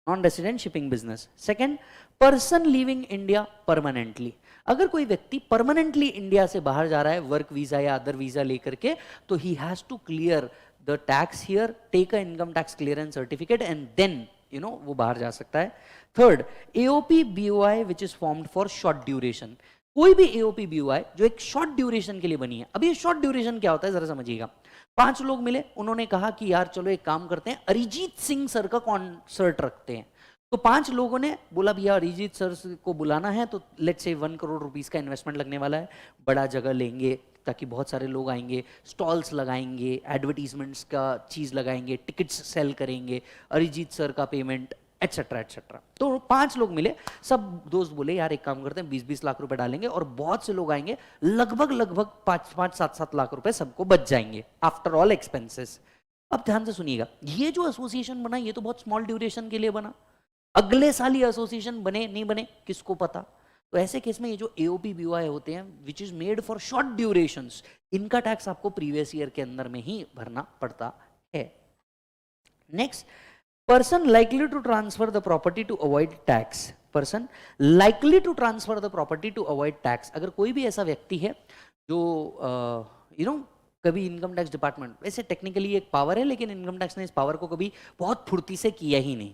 non resident shipping business. Second, person leaving India permanently. अगर कोई व्यक्ति परमानेंटली इंडिया से बाहर जा रहा है वर्क वीजा या अदर वीजा लेकर के, तो he has to clear the tax here, take a income tax clearance certificate and then वो बाहर जा सकता है। Third, AOP BOI which is formed for short duration. कोई भी एओपी बीओआई जो एक शॉर्ट ड्यूरेशन के लिए बनी है। अभी शॉर्ट ड्यूरेशन क्या होता है जरा समझिएगा। 5 लोग मिले, उन्होंने कहा कि यार चलो एक काम करते हैं, अरिजीत सिंह सर का कॉन्सर्ट रखते हैं। तो 5 लोगों ने बोला भैया अरिजीत सर को बुलाना है, तो लेट्स से 1 करोड़ रुपीस का इन्वेस्टमेंट लगने वाला है, बड़ा जगह लेंगे ताकि बहुत सारे लोग आएंगे, स्टॉल्स लगाएंगे, एडवर्टीजमेंट्स का चीज लगाएंगे, टिकट्स सेल करेंगे, अरिजीत सर का पेमेंट एटसेट्रा एटसेट्रा। तो 5 लोग मिले, सब दोस्त बोले यार एक काम करते हैं 20-20 लाख रुपए डालेंगे और बहुत से लोग आएंगे, लगभग 5-7 लाख रुपए सबको बच जाएंगे आफ्टर ऑल एक्सपेंसेस। अब ध्यान से सुनिएगा, ये जो एसोसिएशन बना ये तो बहुत स्मॉल ड्यूरेशन के लिए बना, अगले साल ये एसोसिएशन बने नहीं बने किसको पता। तो ऐसे केस में ये जो एओपी बीओआई होते हैं which is made for short durations, इनका टैक्स आपको प्रीवियस ईयर के अंदर में ही भरना पड़ता है। Next, person likely to transfer the property to avoid tax. Person likely to transfer the property to avoid tax. अगर कोई भी ऐसा व्यक्ति है जो कभी इनकम टैक्स डिपार्टमेंट, वैसे टेक्निकली एक पावर है लेकिन इनकम टैक्स ने इस पावर को कभी बहुत फुर्ती से किया ही नहीं।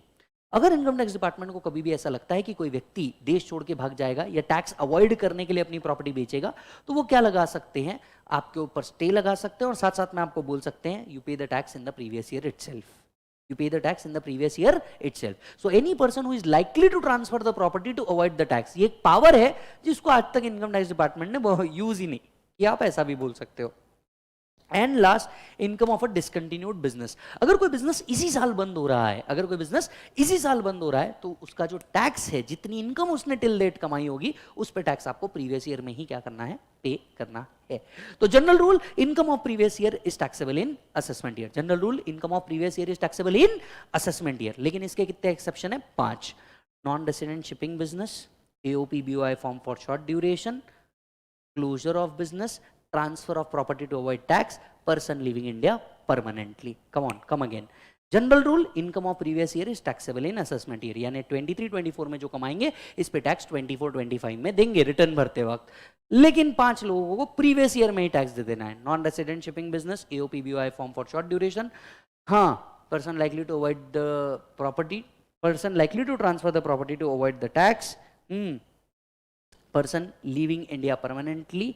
अगर इनकम टैक्स डिपार्टमेंट को कभी भी ऐसा लगता है कि कोई व्यक्ति देश छोड़ के भाग जाएगा या टैक्स अवॉइड करने के लिए अपनी प्रॉपर्टी बेचेगा, तो वो क्या लगा सकते हैं, आपके ऊपर स्टे लगा सकते हैं और साथ साथ में आपको बोल सकते हैं यू पे the tax in the previous year itself, you pay the tax in the previous year itself. So any person who is likely to transfer the property to avoid the tax, ये एक पावर है जिसको आज तक इनकम टैक्स डिपार्टमेंट ने यूज ही नहीं किया, आप ऐसा भी बोल सकते हो। And last, income of a discontinued business. अगर कोई बिजनेस इसी साल बंद हो रहा है, अगर कोई बिजनेस इसी साल बंद हो रहा है, तो उसका जो टैक्स है, जितनी इनकम उसने टिल डेट कमाई होगी, उस पे टैक्स आपको प्रीवियस ईयर में ही क्या करना है, पे करना है। तो general rule, income of previous year is taxable in assessment year. General rule, income of previous year is taxable in assessment year. लेकिन इसके कितने एक्सेप्शन है, 5। Non resident shipping business, AOP BOI form for short duration, closure of business, transfer of property to avoid tax, person leaving India permanently. Come on, come again. General rule, income of previous year is taxable in assessment year. यानी 23-24 में जो कमाएंगे इस पे टैक्स 24-25 में देंगे रिटर्न भरते वक्त। लेकिन 5 लोगों को प्रीवियस ईयर में ही टैक्स दे देना है। Non resident shipping business, AOP BOI form for short duration, हाँ, person likely to avoid the property, person likely to transfer the property to avoid the tax, person living India permanently,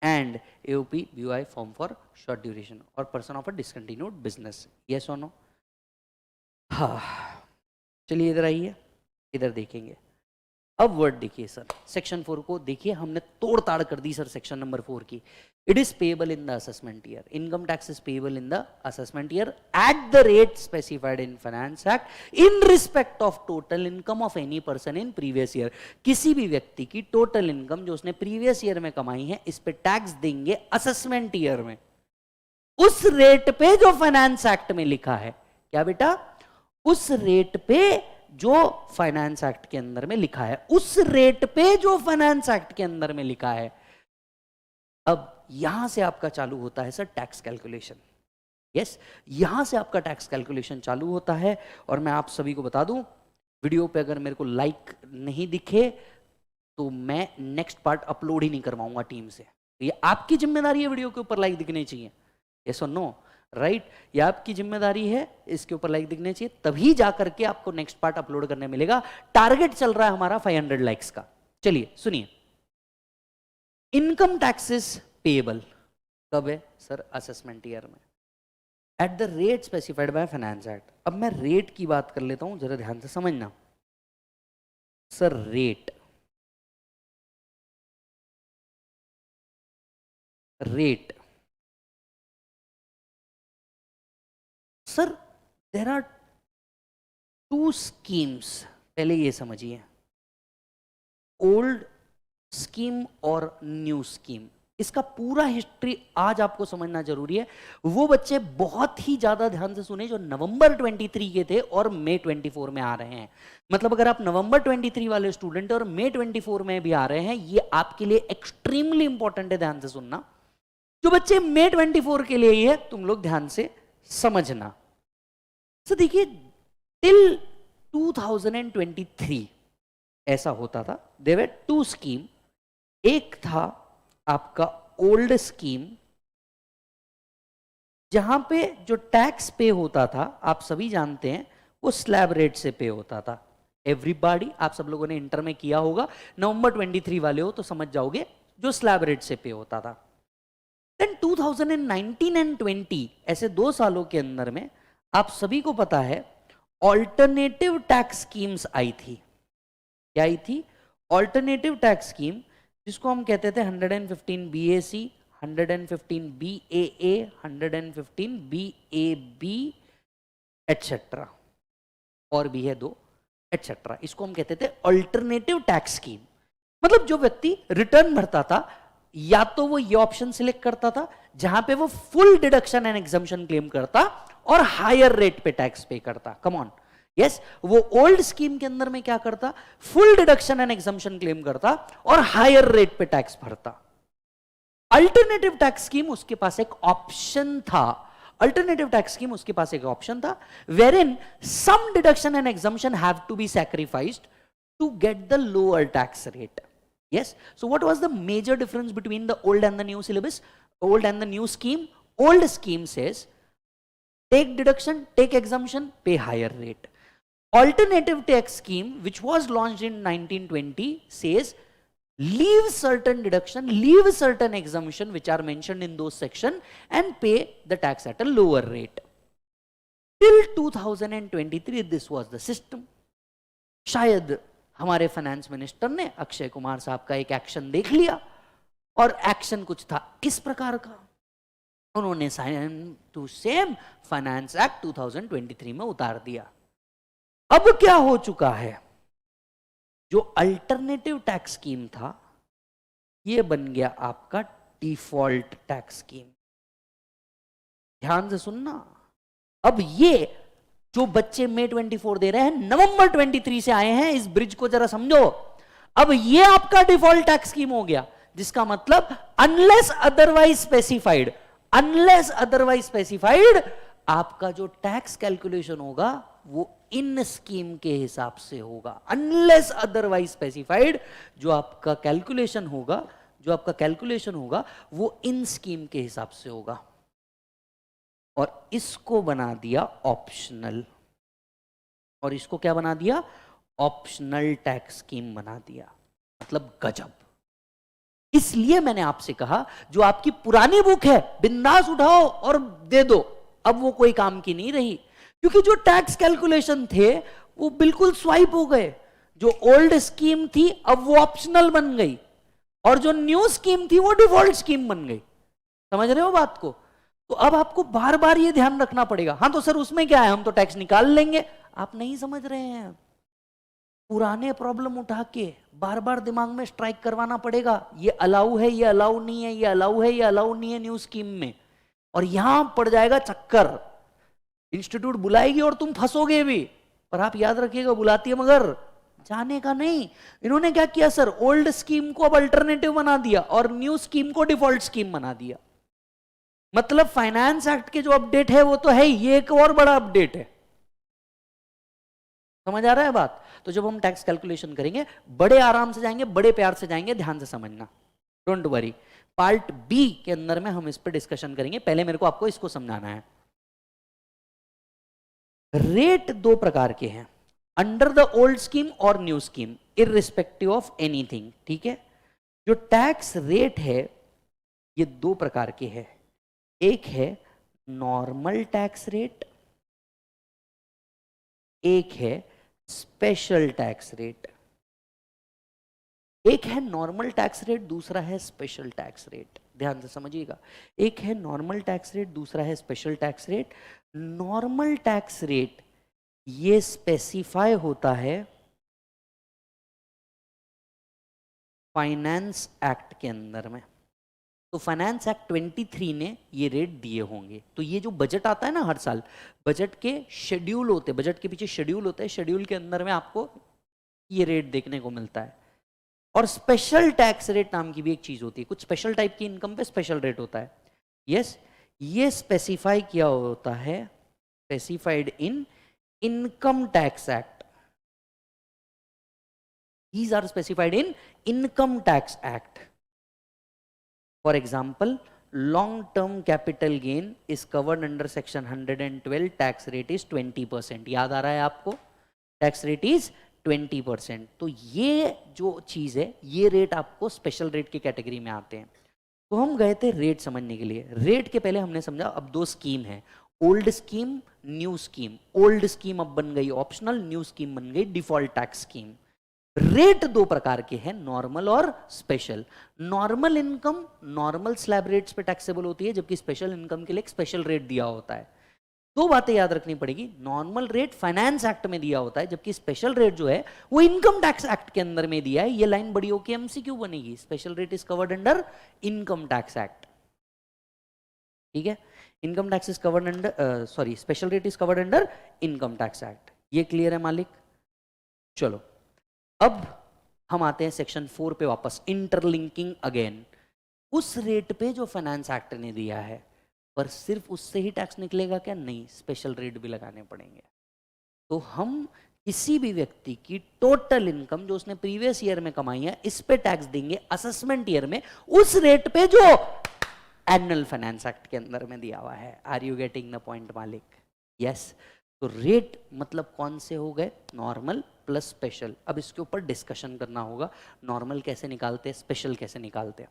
and AOP BOI form for short duration or person of a discontinued business. Yes or no? हाँ, चलिए इधर आइए, इधर देखेंगे। अब वर्ड देखिए सर, सेक्शन 4 को देखिए, हमने तोड़ ताड़ कर दी सर सेक्शन नंबर 4 की। It is payable in the assessment year, income tax is payable in the assessment year at the rate specified in finance act in respect of total income of any person in previous year. किसी भी व्यक्ति की टोटल इनकम जो उसने प्रीवियस ईयर में कमाई है, इस पे टैक्स देंगे असेसमेंट ईयर में, उस रेट पे जो फाइनेंस एक्ट में लिखा है। क्या बेटा, उस रेट पे जो फाइनेंस एक्ट के अंदर में लिखा है, उस रेट पे जो फाइनेंस एक्ट के अंदर में लिखा है। अब यहां से आपका चालू होता है सर टैक्स कैलकुलेशन। यस, यहां से आपका टैक्स कैलकुलेशन चालू होता है। और मैं आप सभी को बता दूं, वीडियो पे अगर मेरे को लाइक नहीं दिखे तो मैं नेक्स्ट पार्ट अपलोड ही नहीं करवाऊंगा टीम से। ये आपकी जिम्मेदारी है, वीडियो के ऊपर लाइक दिखने चाहिए। यस और नो, राइट, ये आपकी जिम्मेदारी है, इसके ऊपर लाइक दिखने चाहिए, तभी जाकर के आपको नेक्स्ट पार्ट अपलोड करने मिलेगा। टारगेट चल रहा है हमारा 500 लाइक्स का। चलिए सुनिए, इनकम टैक्सेस पेएबल कब है सर, असेसमेंट ईयर में, at the rate specified by finance act. अब मैं रेट की बात कर लेता हूं, जरा ध्यान से समझना sir. Rate sir, there are 2 schemes. पहले ये समझिए, ओल्ड स्कीम और न्यू स्कीम। इसका पूरा हिस्ट्री आज आपको समझना जरूरी है। वो बच्चे बहुत ही ज्यादा ध्यान से सुने जो नवंबर 23 के थे और मई 24 में आ रहे हैं। मतलब अगर आप नवंबर 23 वाले स्टूडेंट और मई 24 में भी आ रहे हैं, ये आपके लिए एक्सट्रीमली इंपॉर्टेंट है, ध्यान से सुनना। जो बच्चे मई 24 के लिए ही है, तुम लोग ध्यान से समझना। सो देखिए टिल 2023 ऐसा होता था, देयर वर टू स्कीम। एक था आपका ओल्ड स्कीम, जहां पे जो टैक्स पे होता था आप सभी जानते हैं वो स्लैब रेट से पे होता था। एवरीबॉडी, आप सब लोगों ने इंटर में किया होगा, नवंबर 23 वाले हो तो समझ जाओगे, जो स्लैब रेट से पे होता था। देन 2019 एंड 20 ऐसे 2 सालों के अंदर में आप सभी को पता है ऑल्टरनेटिव टैक्स स्कीम्स आई थी। क्या आई थी? ऑल्टरनेटिव टैक्स स्कीम, जिसको हम कहते थे 115 BAC, 115 BAA, 115 BAB एटसेट्रा, और भी है 2 एटसेट्रा। इसको हम कहते थे ऑल्टरनेटिव टैक्स स्कीम। मतलब जो व्यक्ति रिटर्न भरता था, या तो वो ये ऑप्शन सिलेक्ट करता था जहां पे वो full deduction and exemption claim करता और हायर रेट पे टैक्स पे करता। कम ऑन, यस, वो ओल्ड स्कीम के अंदर में क्या करता? Full deduction and exemption claim करता और हायर रेट पे टैक्स भरता। अल्टरनेटिव टैक्स स्कीम, उसके पास एक ऑप्शन था, अल्टरनेटिव टैक्स स्कीम उसके पास एक ऑप्शन था, wherein some deduction and exemption have to be sacrificed to get the lower tax rate. Yes, so what was the major difference between the old and the new syllabus, old and the new scheme? Old scheme says take deduction, take exemption, pay higher rate. Alternative tax scheme, which was launched in 1920, says leave certain deduction, leave certain exemption which are mentioned in those section and pay the tax at a lower rate. Till 2023 this was the system. शायद हमारे फाइनेंस मिनिस्टर ने अक्षय कुमार साहब का एक एक्शन देख लिया, और एक्शन कुछ था इस प्रकार का, उन्होंने sign to same finance act 2023 में उतार दिया। अब क्या हो चुका है? जो अल्टरनेटिव टैक्स स्कीम था ये बन गया आपका डिफॉल्ट टैक्स स्कीम। ध्यान से सुनना, अब ये जो बच्चे मई 24 दे रहे हैं, नवंबर 23 से आए हैं, इस ब्रिज को जरा समझो। अब ये आपका डिफॉल्ट टैक्स स्कीम हो गया, जिसका मतलब unless otherwise specified, unless otherwise specified, आपका जो टैक्स कैलकुलेशन होगा वो इन स्कीम के हिसाब से होगा। अनलेस अदरवाइज स्पेसिफाइड, जो आपका कैलकुलेशन होगा, जो आपका कैलकुलेशन होगा वो इन स्कीम के हिसाब से होगा। और इसको बना दिया ऑप्शनल, और इसको क्या बना दिया? ऑप्शनल टैक्स स्कीम बना दिया। मतलब गजब। इसलिए मैंने आपसे कहा जो आपकी पुरानी बुक है बिंदास उठाओ और दे दो, अब वो कोई काम की नहीं रही, क्योंकि जो टैक्स कैलकुलेशन थे वो बिल्कुल स्वाइप हो गए। जो ओल्ड स्कीम थी अब वो ऑप्शनल बन गई, और जो न्यू स्कीम थी वो डिफॉल्ट स्कीम बन गई। समझ रहे हो बात को? तो अब आपको बार बार ये ध्यान रखना पड़ेगा। हाँ तो सर उसमें क्या है, हम तो टैक्स निकाल लेंगे। आप नहीं समझ रहे हैं, पुराने प्रॉब्लम उठा के बार बार दिमाग में स्ट्राइक करवाना पड़ेगा। ये अलाउ है, ये अलाउ नहीं है, ये अलाउ है, ये अलाउ नहीं है न्यू स्कीम में, और यहां पड़ जाएगा चक्कर। इंस्टीट्यूट बुलाएगी और तुम फंसोगे भी, पर आप याद रखिएगा बुलाती है मगर जाने का नहीं। इन्होंने क्या किया सर, ओल्ड स्कीम को अब अल्टरनेटिव बना दिया और न्यू स्कीम को डिफॉल्ट स्कीम बना दिया। मतलब फाइनेंस एक्ट के जो अपडेट है वो तो है ही, ये एक और बड़ा अपडेट है। समझ आ रहा है बात? तो जब हम टैक्स कैलकुलेशन करेंगे बड़े आराम से जाएंगे, बड़े प्यार से जाएंगे, ध्यान से समझना, डोंट वरी। पार्ट बी के अंदर में हम इस पर डिस्कशन करेंगे, पहले मेरे को आपको इसको समझाना है। रेट 2 प्रकार के हैं, अंडर द ओल्ड स्कीम और new scheme, irrespective of anything. ठीक है, जो टैक्स रेट है ये 2 प्रकार के हैं। एक है नॉर्मल टैक्स रेट, एक है स्पेशल टैक्स रेट। एक है नॉर्मल टैक्स रेट, दूसरा है स्पेशल टैक्स रेट। ध्यान से समझिएगा, एक है नॉर्मल टैक्स रेट, दूसरा है special tax rate. Normal tax rate ये स्पेसिफाई होता है फाइनेंस एक्ट के अंदर में। तो फाइनेंस एक्ट 23 ने ये रेट दिए होंगे। तो ये जो बजट आता है ना हर साल, बजट के शेड्यूल होते हैं, बजट के पीछे शेड्यूल होता है, शेड्यूल के अंदर में आपको ये रेट देखने को मिलता है। और स्पेशल टैक्स रेट नाम की भी एक चीज होती है, कुछ स्पेशल टाइप की इनकम पे स्पेशल रेट होता है। यस, ये स्पेसिफाई किया होता है specified in income tax act. These are specified in income tax act. For example, long term capital gain is covered under section 112. tax rate is 20%. याद आ रहा है आपको? tax rate is 20%. तो ये जो चीज है, ये रेट आपको स्पेशल रेट की कैटेगरी में आते हैं. तो हम गए थे रेट समझने के लिए. रेट के पहले हमने समझा अब दो स्कीम है, old scheme, new scheme. Old scheme अब बन गई ऑप्शनल, न्यू स्कीम बन गई डिफॉल्ट टैक्स स्कीम. रेट दो प्रकार के हैं, नॉर्मल और special. Normal income normal slab rates पे टैक्सेबल होती है, जबकि स्पेशल इनकम के लिए एक स्पेशल रेट दिया होता है. दो बातें याद रखनी पड़ेगी. नॉर्मल रेट फाइनेंस एक्ट में दिया होता है, जबकि स्पेशल रेट जो है वो इनकम टैक्स एक्ट के अंदर में दिया है. ये लाइन बड़ी होकर एमसीक्यू बनेगी. Special rate is covered under income tax act. ठीक है, income tax is covered under sorry special rate is covered under income tax act. ये क्लियर है मालिक? चलो अब हम आते हैं सेक्शन 4 पे वापस. Interlinking again. उस रेट पे जो फाइनेंस एक्ट ने दिया है, पर सिर्फ उससे ही टैक्स निकलेगा क्या? नहीं, स्पेशल रेट भी लगाने पड़ेंगे. तो हम किसी भी व्यक्ति की टोटल इनकम जो उसने प्रीवियस ईयर में कमाई है, इस पे टैक्स देंगे असेसमेंट ईयर में उस रेट पे जो एनुअल फाइनेंस एक्ट के अंदर में दिया हुआ है. Are you getting the point मालिक? यस. तो रेट मतलब कौन से हो गए? Normal plus special. अब इसके ऊपर डिस्कशन करना होगा, नॉर्मल कैसे निकालते हैं, स्पेशल कैसे निकालते हैं.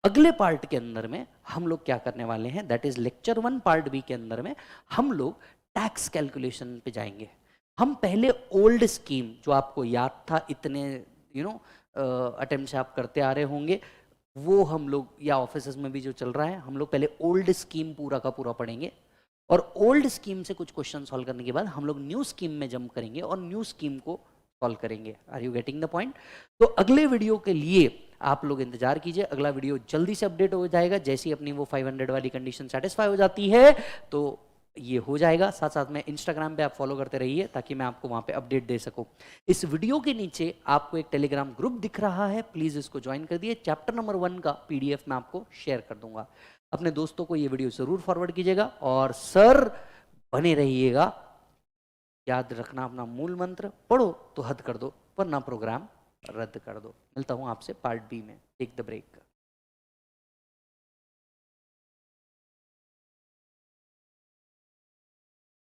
अगले पार्ट के अंदर में हम लोग क्या करने वाले हैं, that is lecture 1 part B के अंदर में हम लोग टैक्स कैलकुलेशन पे जाएंगे. हम पहले ओल्ड स्कीम जो आपको याद था, इतने अटेम्प्ट से आप करते आ रहे होंगे, वो हम लोग या ऑफिसेस में भी जो चल रहा है, हम लोग पहले ओल्ड स्कीम पूरा का पूरा पढ़ेंगे. और ओल्ड स्कीम से कुछ क्वेश्चन सॉल्व करने के बाद हम लोग न्यू स्कीम में जंप करेंगे और न्यू स्कीम को सॉल्व करेंगे. Are you getting the point? तो अगले वीडियो के लिए आप लोग इंतजार कीजिए. अगला वीडियो जल्दी से अपडेट हो जाएगा. जैसे ही अपनी वो 500 वाली कंडीशन सेटिस्फाई हो जाती है तो ये हो जाएगा. साथ साथ में इंस्टाग्राम पे आप फॉलो करते रहिए ताकि मैं आपको वहां पे अपडेट दे सकूं. इस वीडियो के नीचे आपको एक टेलीग्राम ग्रुप दिख रहा है, प्लीज इसको ज्वाइन कर दिए. चैप्टर नंबर 1 का पीडीएफ मैं आपको शेयर कर दूंगा. अपने दोस्तों को ये वीडियो जरूर फॉरवर्ड कीजिएगा और सर बने रहिएगा. याद रखना अपना मूल मंत्र, पढ़ो तो हद कर दो वरना प्रोग्राम रद्द कर दो. मिलता हूं आपसे पार्ट बी में. Take the break.